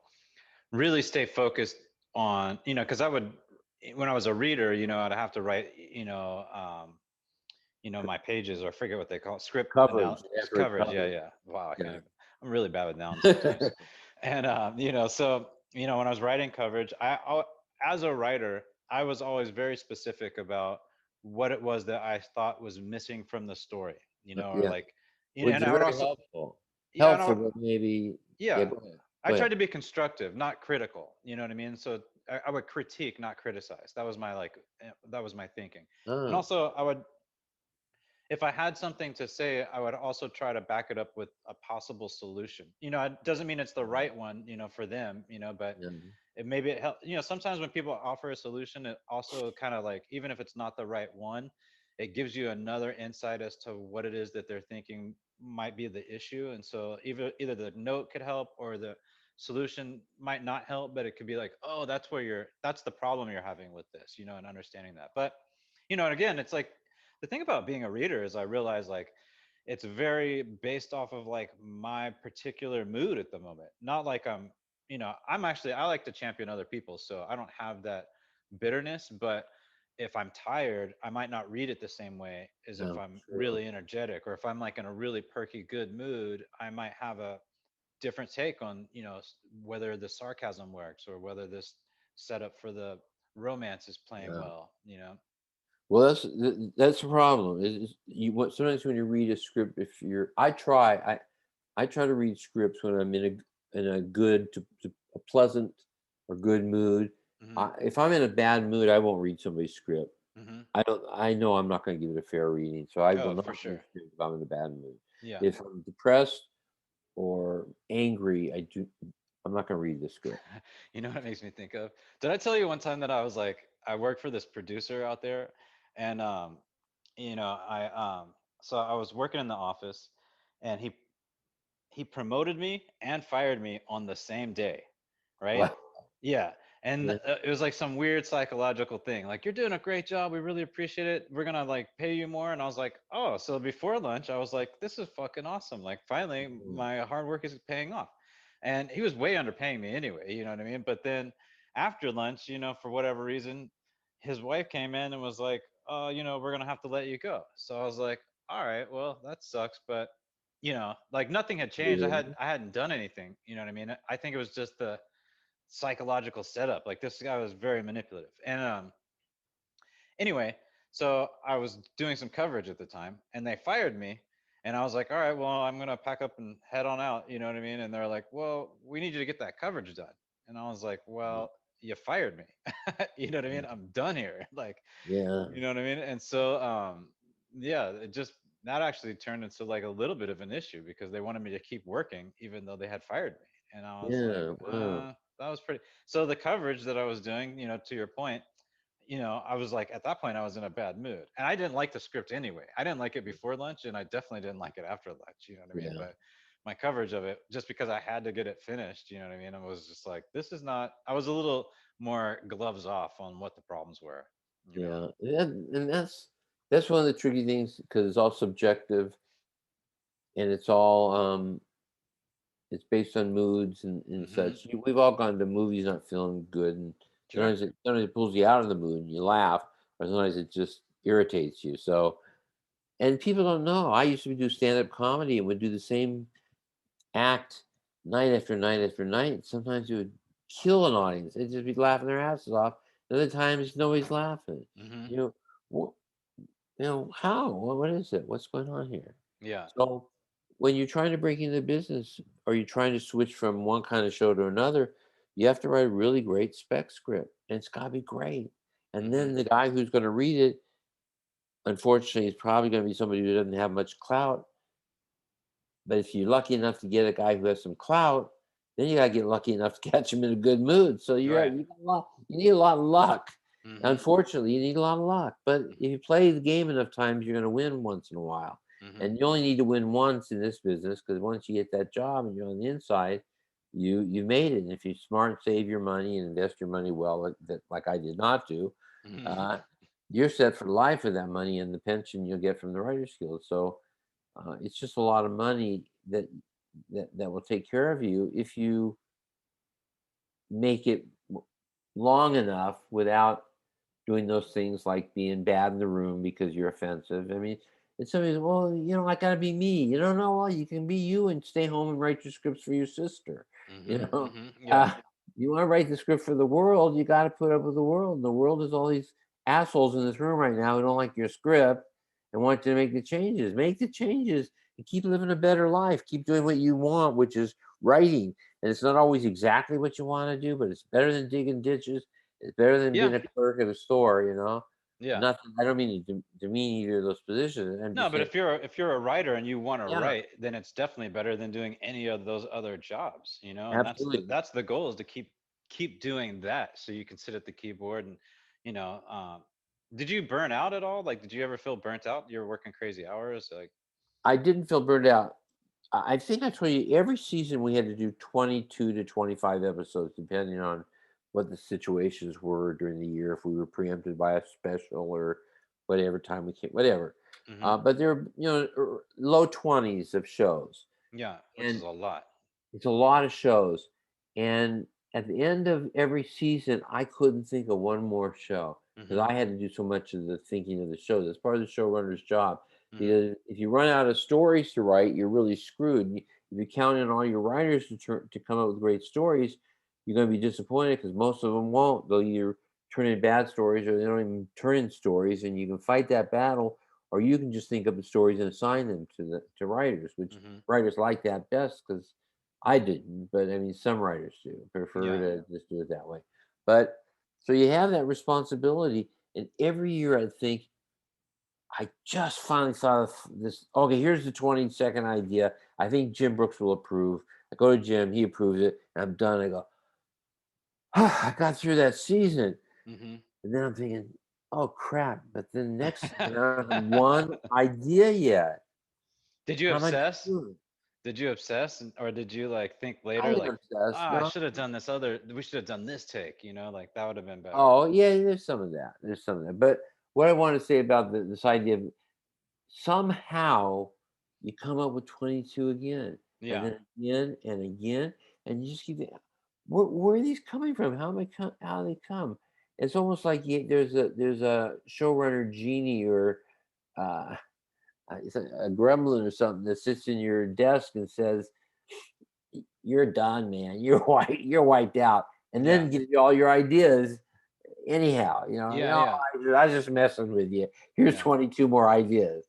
really stay focused on, because I would, when I was a reader, I'd have to write, my pages, or I forget what they call it, script Coverage. Effort coverage. Yeah, coverage. yeah. Wow, I can't Yeah. even. I'm really bad with nouns sometimes. And so when I was writing coverage, as a writer, I was always very specific about what it was that I thought was missing from the story. Or Yeah. like, Which and is I would very also, helpful. yeah, and Helpful, but maybe yeah, yeah, go ahead. I Go tried ahead. to be constructive, not critical. You know what I mean? So I would critique, not criticize. That was my that was my thinking. And Oh, also, I would, if I had something to say, I would also try to back it up with a possible solution. It doesn't mean it's the yeah, right one, for them, but yeah, maybe it help. Sometimes when people offer a solution, it also kind of like, even if it's not the right one, it gives you another insight as to what it is that they're thinking might be the issue. And so either the note could help, or the solution might not help, but it could be like, oh, that's the problem you're having with this, and understanding that. But and again, it's like, the thing about being a reader is I realize, like, it's very based off of like my particular mood at the moment. Not like I like to champion other people, so I don't have that bitterness. But if I'm tired, I might not read it the same way as if yeah, I'm true. really energetic, or if I'm like in a really perky good mood, I might have a different take on, whether the sarcasm works, or whether this setup for the romance is playing Yeah. well. Well, that's the problem. Is you sometimes when you read a script, if you're I try to read scripts when I'm in a good to a pleasant or good mood. Hmm. If I'm in a bad mood, I won't read somebody's script. Hmm. I know I'm not going to give it a fair reading, so I will Oh, not for read sure. scripts if I'm in a bad mood. Yeah. If I'm depressed or angry, I'm not going to read the script. You know what it makes me think of? Did I tell you one time that I was like, I worked for this producer out there, and I so I was working in the office, and he promoted me and fired me on the same day, right? What? Yeah. And Yeah, it was like some weird psychological thing. Like, you're doing a great job. We really appreciate it. We're going to like pay you more. And I was like, oh, so before lunch, I was like, this is fucking awesome. Like, finally, mm, my hard work is paying off. And he was way underpaying me anyway. You know what I mean? But then after lunch, for whatever reason, his wife came in and was like, oh, we're going to have to let you go. So I was like, all right, well, that sucks. But like nothing had changed. really? I hadn't done anything. You know what I mean? I think it was just the psychological setup. Like, this guy was very manipulative. And anyway, so I was doing some coverage at the time, and they fired me. And I was like, all right, well, I'm gonna pack up and head on out. You know what I mean? And they're like, well, we need you to get that coverage done. And I was like, Mm, well, you fired me. You know what I mean? I'm done here. Like, yeah, you know what I mean? And so, yeah, it just that actually turned into like a little bit of an issue because they wanted me to keep working even though they had fired me. And I was like, yeah, wow, that was pretty. So the coverage that I was doing, to your point, I was like, at that point, I was in a bad mood, and I didn't like the script anyway. I didn't like it before lunch, and I definitely didn't like it after lunch. You know what I mean? yeah, But my coverage of it, just because I had to get it finished, you know what I mean? I was just like, this is not. I was a little more gloves off on what the problems were. You know. yeah, and that's one of the tricky things because it's all subjective and it's based on moods and Mm-hmm. such. We've all gone to movies not feeling good, and Sure. sometimes it pulls you out of the mood and you laugh, or sometimes it just irritates you. So, and people don't know. I used to do stand up comedy and would do the same act night after night after night. Sometimes it would kill an audience. They'd just be laughing their asses off. Other times nobody's laughing. Mm-hmm. You know, wh- how? What is it? What's going on here? Yeah. So when you're trying to break into business or you're trying to switch from one kind of show to another, you have to write a really great spec script and it's got to be great. And Mm-hmm. then the guy who's going to read it, unfortunately, is probably going to be somebody who doesn't have much clout. But if you're lucky enough to get a guy who has some clout, then you got to get lucky enough to catch him in a good mood. So Right. you need a lot of luck. Mm-hmm. Unfortunately, you need a lot of luck. But if you play the game enough times, you're going to win once in a while. Mm-hmm. And you only need to win once in this business because once you get that job and you're on the inside, you made it. And if you're smart, save your money and invest your money well, like I did not do, Mm-hmm. uh, you're set for life with that money and the pension you'll get from the Writers Guild. So it's just a lot of money that will take care of you if you make it long enough without doing those things like being bad in the room because you're offensive. I mean, and somebody's, well, I gotta be me. You don't know, well, you can be you and stay home and write your scripts for your sister. You Mm-hmm. know, Mm-hmm. Yeah. uh, you want to write the script for the world, you got to put up with the world. And the world is all these assholes in this room right now who don't like your script and want you to make the changes. Make the changes and keep living a better life. Keep doing what you want, which is writing. And it's not always exactly what you want to do, but it's better than digging ditches. It's better than Yeah. being a clerk at a store. Yeah. Not I don't mean to demean either of those positions. I'm No, just but saying, if you're a writer and you want to yeah, write, then it's definitely better than doing any of those other jobs, and that's the absolutely. that's the goal, is to keep doing that so you can sit at the keyboard. And you know, did you burn out at all? Like, did you ever feel burnt out? You were working crazy hours, like. I didn't feel burned out. I think I told you every season we had to do 22 to 25 episodes, depending on what the situations were during the year, if we were preempted by a special or whatever time we came, whatever. Hmm. But there were, low 20s of shows. Yeah, which is And a lot. it's a lot of shows, and at the end of every season, I couldn't think of one more show because Hmm. I had to do so much of the thinking of the show. That's part of the showrunner's job. Hmm. Because if you run out of stories to write, you're really screwed. If you count on all your writers to come up with great stories, you're going to be disappointed because most of them won't. They'll either turn in bad stories, or they don't even turn in stories, and you can fight that battle, or you can just think up the stories and assign them to writers, which Hmm. writers like that best because I didn't, but I mean some writers do prefer Yeah. to just do it that way. But so you have that responsibility, and every year I think I just finally thought of this. Okay, here's the 20-second idea. I think Jim Brooks will approve. I go to Jim, he approves it, and I'm done. I go, I got through that season. Hmm. And then I'm thinking, oh crap. But then next season, I don't have one idea yet. Did you How am I gonna obsess? do it? Did you obsess, or did you like think I later, didn't like, obsess. ah, I No. should have done this other. We should have done this take. Like that would have been better. Oh, yeah, there's some of that. There's some of that. But what I want to say about this idea of somehow you come up with 22 again, and Yeah. then again and again, and you just keep where are these coming from? How do they come? It's almost like there's a showrunner genie or uh, it's a gremlin or something that sits in your desk and says, "You're done, man. You're wiped out," and Yeah. then gives you all your ideas anyhow. Yeah. Yeah. I was just messing with you. Here's Yeah. 22 more ideas.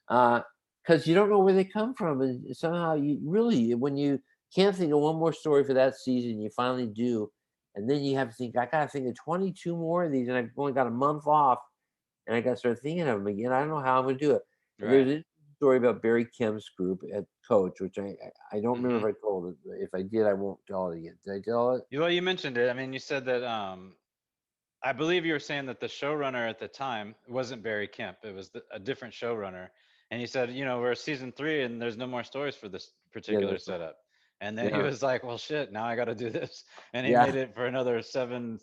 Because you don't know where they come from, and somehow you really, when you can't think of one more story for that season, you finally do, and then you have to think, I gotta think of 22 more of these, and I've only got a month off, and I gotta start thinking of them again. I don't know how I'm gonna do it. And there's Right. a story about Barry Kim's group at Coach, which I don't Hmm. remember if I told it. If I did, I won't tell it again. Did I tell it? Well, you mentioned it. I mean, you said that. I believe you were saying that the showrunner at the time wasn't Barry Kemp. It was a different showrunner. And he said, we're season 3 and there's no more stories for this Yeah, particular that's right. setup. And then he Yeah, was like, well, shit, now I got to do this. And he made yeah, it for another 7,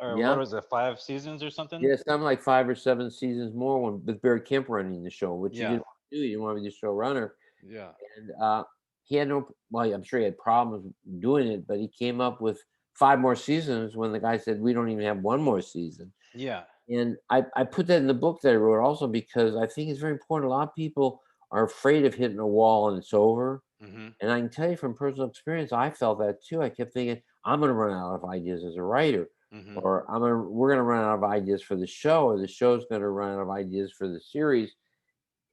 or what yeah. was it, 5 seasons or something? Yeah, something like 5 or 7 seasons more when with Barry Kemp running the show, which he Yeah. didn't want to do. He didn't want to be the showrunner, Yeah. and, he had no well, I'm sure he had problems doing it, but he came up with 5 more seasons when the guy said, "We don't even have 1 more season." Yeah. And I put that in the book that I wrote also because I think it's very important. A lot of people are afraid of hitting a wall and it's over, Hmm. and I can tell you from personal experience, I felt that too. I kept thinking, "I'm gonna run out of ideas as a writer," Hmm. or we're gonna run out of ideas for the show, or the show's gonna run out of ideas for the series,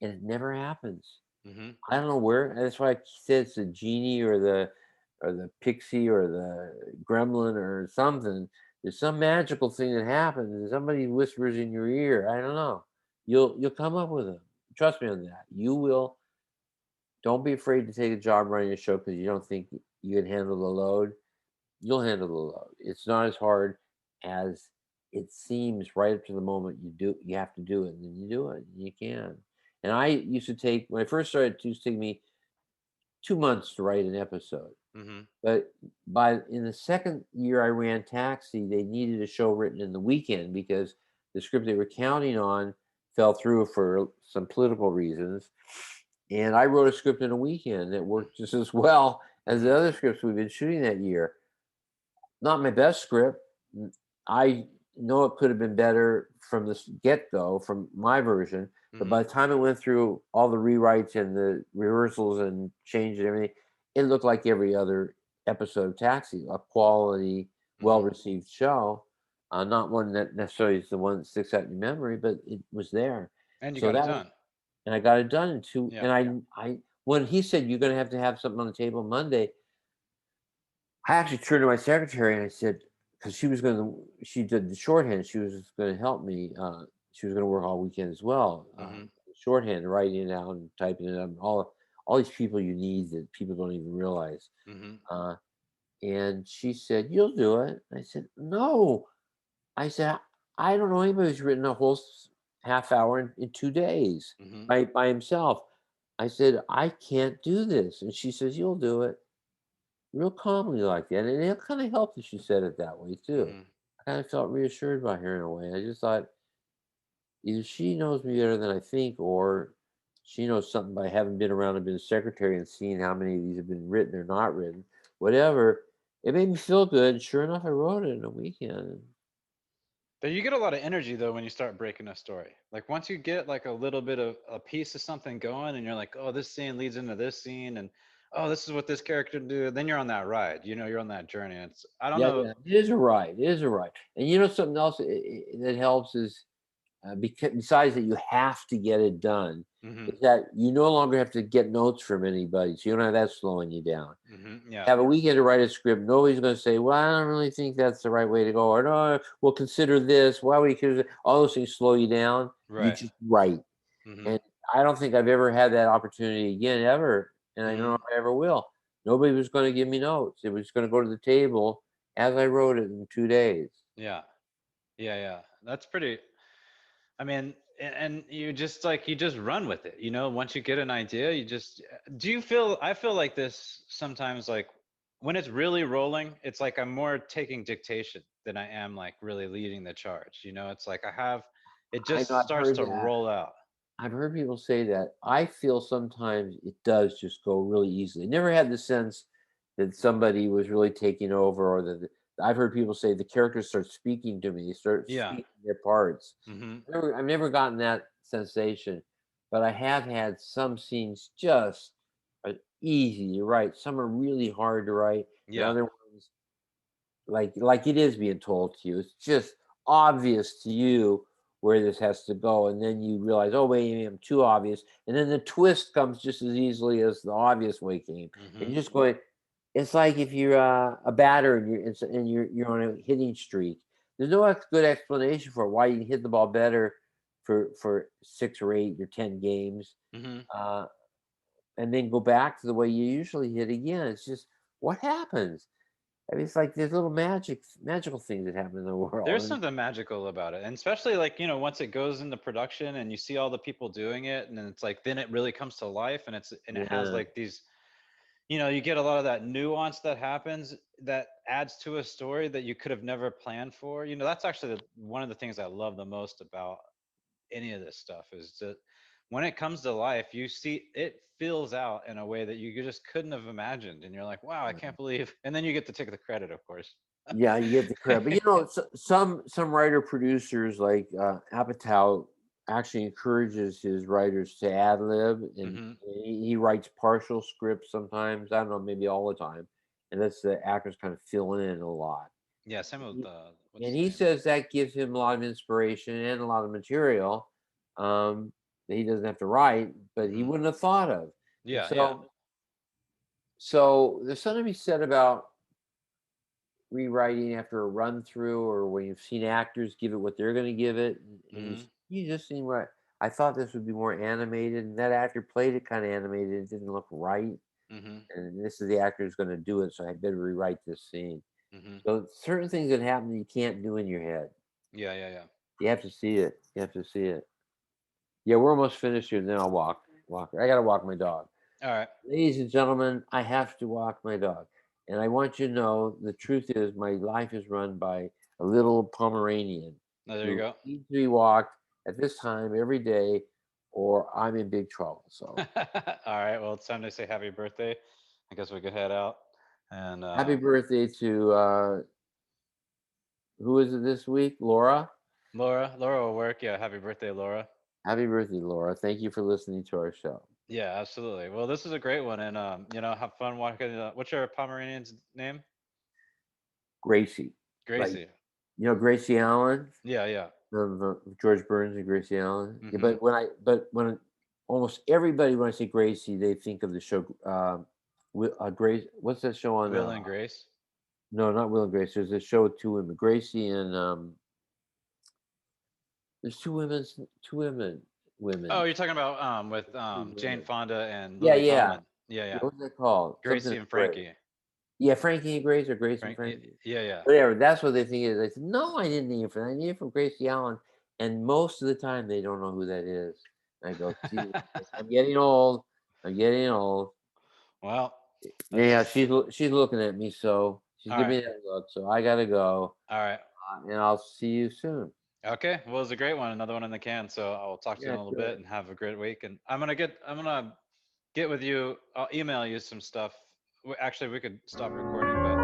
and it never happens. Hmm. I don't know where. That's why I said it's the genie or the pixie or the gremlin or something. There's some magical thing that happens, and somebody whispers in your ear. I don't know. You'll come up with them. Trust me on that. You will. Don't be afraid to take a job running a show because you don't think you can handle the load. You'll handle the load. It's not as hard as it seems right up to the moment you have to do it, and then you do it. And you can. And I used to take when I first started, it used to take me 2 months to write an episode. Hmm. But by in the second year I ran Taxi, they needed a show written in the weekend because the script they were counting on fell through for some political reasons. And I wrote a script in a weekend that worked just as well as the Hmm. other scripts we've been shooting that year. Not my best script. I know it could have been better from the get go, from my version. But Hmm. by the time it went through all the rewrites and the rehearsals and change and everything, it looked like every other episode of Taxi, a quality, well Hmm. received show. Not one that necessarily is the one that sticks out in your memory, but it was there. And you So got it that was, done. and I got it done in two. Yeah. And I, when he said you're going to have something on the table Monday, I actually turned to my secretary and I said, because she did the shorthand. She was going to help me. She was going to work all weekend as well. Hmm. Shorthand, writing it out and typing it up. All these people you need that people don't even realize. Hmm. Uh, and she said, "You'll do it." I said, "No." I said, "I don't know anybody who's written a whole half hour in 2 days Hmm. by himself." I said, "I can't do this." And she says, "You'll do it." Real calmly like that, and it kinda helped that she said it that way too. Hmm. I kinda felt reassured by her in a way. I just thought, either she knows me better than I think, or she knows something by having been around and been a secretary and seeing how many of these have been written or not written. Whatever, it made me feel good. Sure enough, I wrote it in a weekend. But you get a lot of energy though when you start breaking a story. Like once you get like a little bit of a piece of something going, and you're like, oh, this scene leads into this scene, and oh, this is what this character do. Then you're on that ride. You know, you're on that journey. It's I don't Yeah, know. yeah, it is a ride. It is a ride. And you know something else that helps is besides that you have to get it done, Hmm. is that you no longer have to get notes from anybody, so you don't have that slowing you down. Hmm. Yeah. Have a weekend to write a script. Nobody's going to say, "Well, I don't really think that's the right way to go," or "No, we'll consider this." Why we consider all those things slow you down. You Right. just write, Hmm. and I don't think I've ever had that opportunity again ever, and I don't know Hmm. if I ever will. Nobody was going to give me notes. It was going to go to the table as I wrote it in 2 days. Yeah. Yeah. Yeah. That's pretty. I mean, and you just like you just run with it. You know, once you get an idea, you just do you feel I feel like this sometimes like when it's really rolling, it's like I'm more taking dictation than I am like really leading the charge. You know, it's like I have it I know just I've starts heard to that. roll out. I've heard people say that. I feel sometimes it does just go really easily. Never had the sense that somebody was really taking over, or that I've heard people say the characters start speaking to me, they start Yeah. speaking their parts. Hmm. I've never gotten that sensation, but I have had some scenes just easy to write. Some are really hard to write, and Yeah. other ones like it is being told to you. It's just obvious to you where this has to go, and then you realize, oh wait, a minute, I'm too obvious, and then the twist comes just as easily as the obvious way came, and Hmm. you're just going. It's like if you're a batter and you're on a hitting streak. There's no good explanation for why you can hit the ball better for 6 or 8 or 10 games, Hmm. uh, and then go back to the way you usually hit again. It's just what happens. I mean, it's like there's little magical things that happen in the world. There's And something magical about it, and especially like you know once it goes into production and you see all the people doing it, and then it's like then it really comes to life, and it has yeah, like these you know you get a lot of that nuance that happens that adds to a story that you could have never planned for. You know, that's actually one of the things I love the most about any of this stuff is that when it comes to life you see it fills out in a way that you just couldn't have imagined, and you're like wow I can't believe, and then you get to take the credit of course. yeah, you get the credit. But some writer producers like Apatow actually encourages his writers to ad lib, and Hmm. he writes partial scripts sometimes. I don't know, maybe all the time, and that's the actors kind of filling in a lot. Yeah, same with what's And his he name. says that gives him a lot of inspiration and a lot of material, that he doesn't have to write, but he Hmm. wouldn't have thought of. And Yeah, yeah. so there's something to be said about rewriting after a run through, or when you've seen actors give it what they're going to give it, and Hmm. you just seen what I thought this would be more animated, and that actor played it kind of animated. It didn't look right, Hmm. and this is the actor who's going to do it, so I better rewrite this scene. Hmm. So certain things that happen you can't do in your head. Yeah, yeah, yeah. You have to see it. You have to see it. Yeah, we're almost finished here. Then I'll walk. I got to walk my dog. All right. Ladies and gentlemen, I have to walk my dog. And I want you to know the truth is my life is run by a little Pomeranian No, there you who go. needs to be walked at this time every day, or I'm in big trouble. So All right. Well, it's time to say happy birthday. I guess we could head out. And happy birthday to who is it this week? Laura. Laura will work. Yeah, happy birthday, Laura. Happy birthday, Laura. Thank you for listening to our show. Yeah, absolutely. Well, this is a great one, and you know, have fun walking. What's your Pomeranian's name? Gracie. Like, Gracie. Gracie Allen. Yeah, yeah. Of George Burns and Gracie Allen. Yeah, Hmm. but when almost everybody when I say Gracie, they think of the show. Grace. What's that show on? Will and Grace. No, not Will and Grace. There's a show with two women, Gracie and there's two women. Two women. Oh, Women. you're talking about with Two Jane women. Fonda and Yeah, Lily yeah. Tomlin. Yeah, Yeah. yeah. What's that called? Something Gracie and and Grace. Frankie. Yeah, Frankie and Grace, or Grace and Frank. Frankie. Yeah, yeah. Whatever. That's what they think it is. I said, no, I didn't need it from that. I need it from Gracie Allen. And most of the time, they don't know who that is. And I go, Jesus, I'm getting old. I'm getting old. Well, Yeah, that's she's looking at me, so she's all giving right. me that look. So I gotta go, All right. and I'll see you soon. Okay. Well, it was a great one. Another one in the can. So I'll talk to you Yeah, in a little bit good. and have a great week. And I'm gonna get with you. I'll email you some stuff. Actually, we could stop recording, but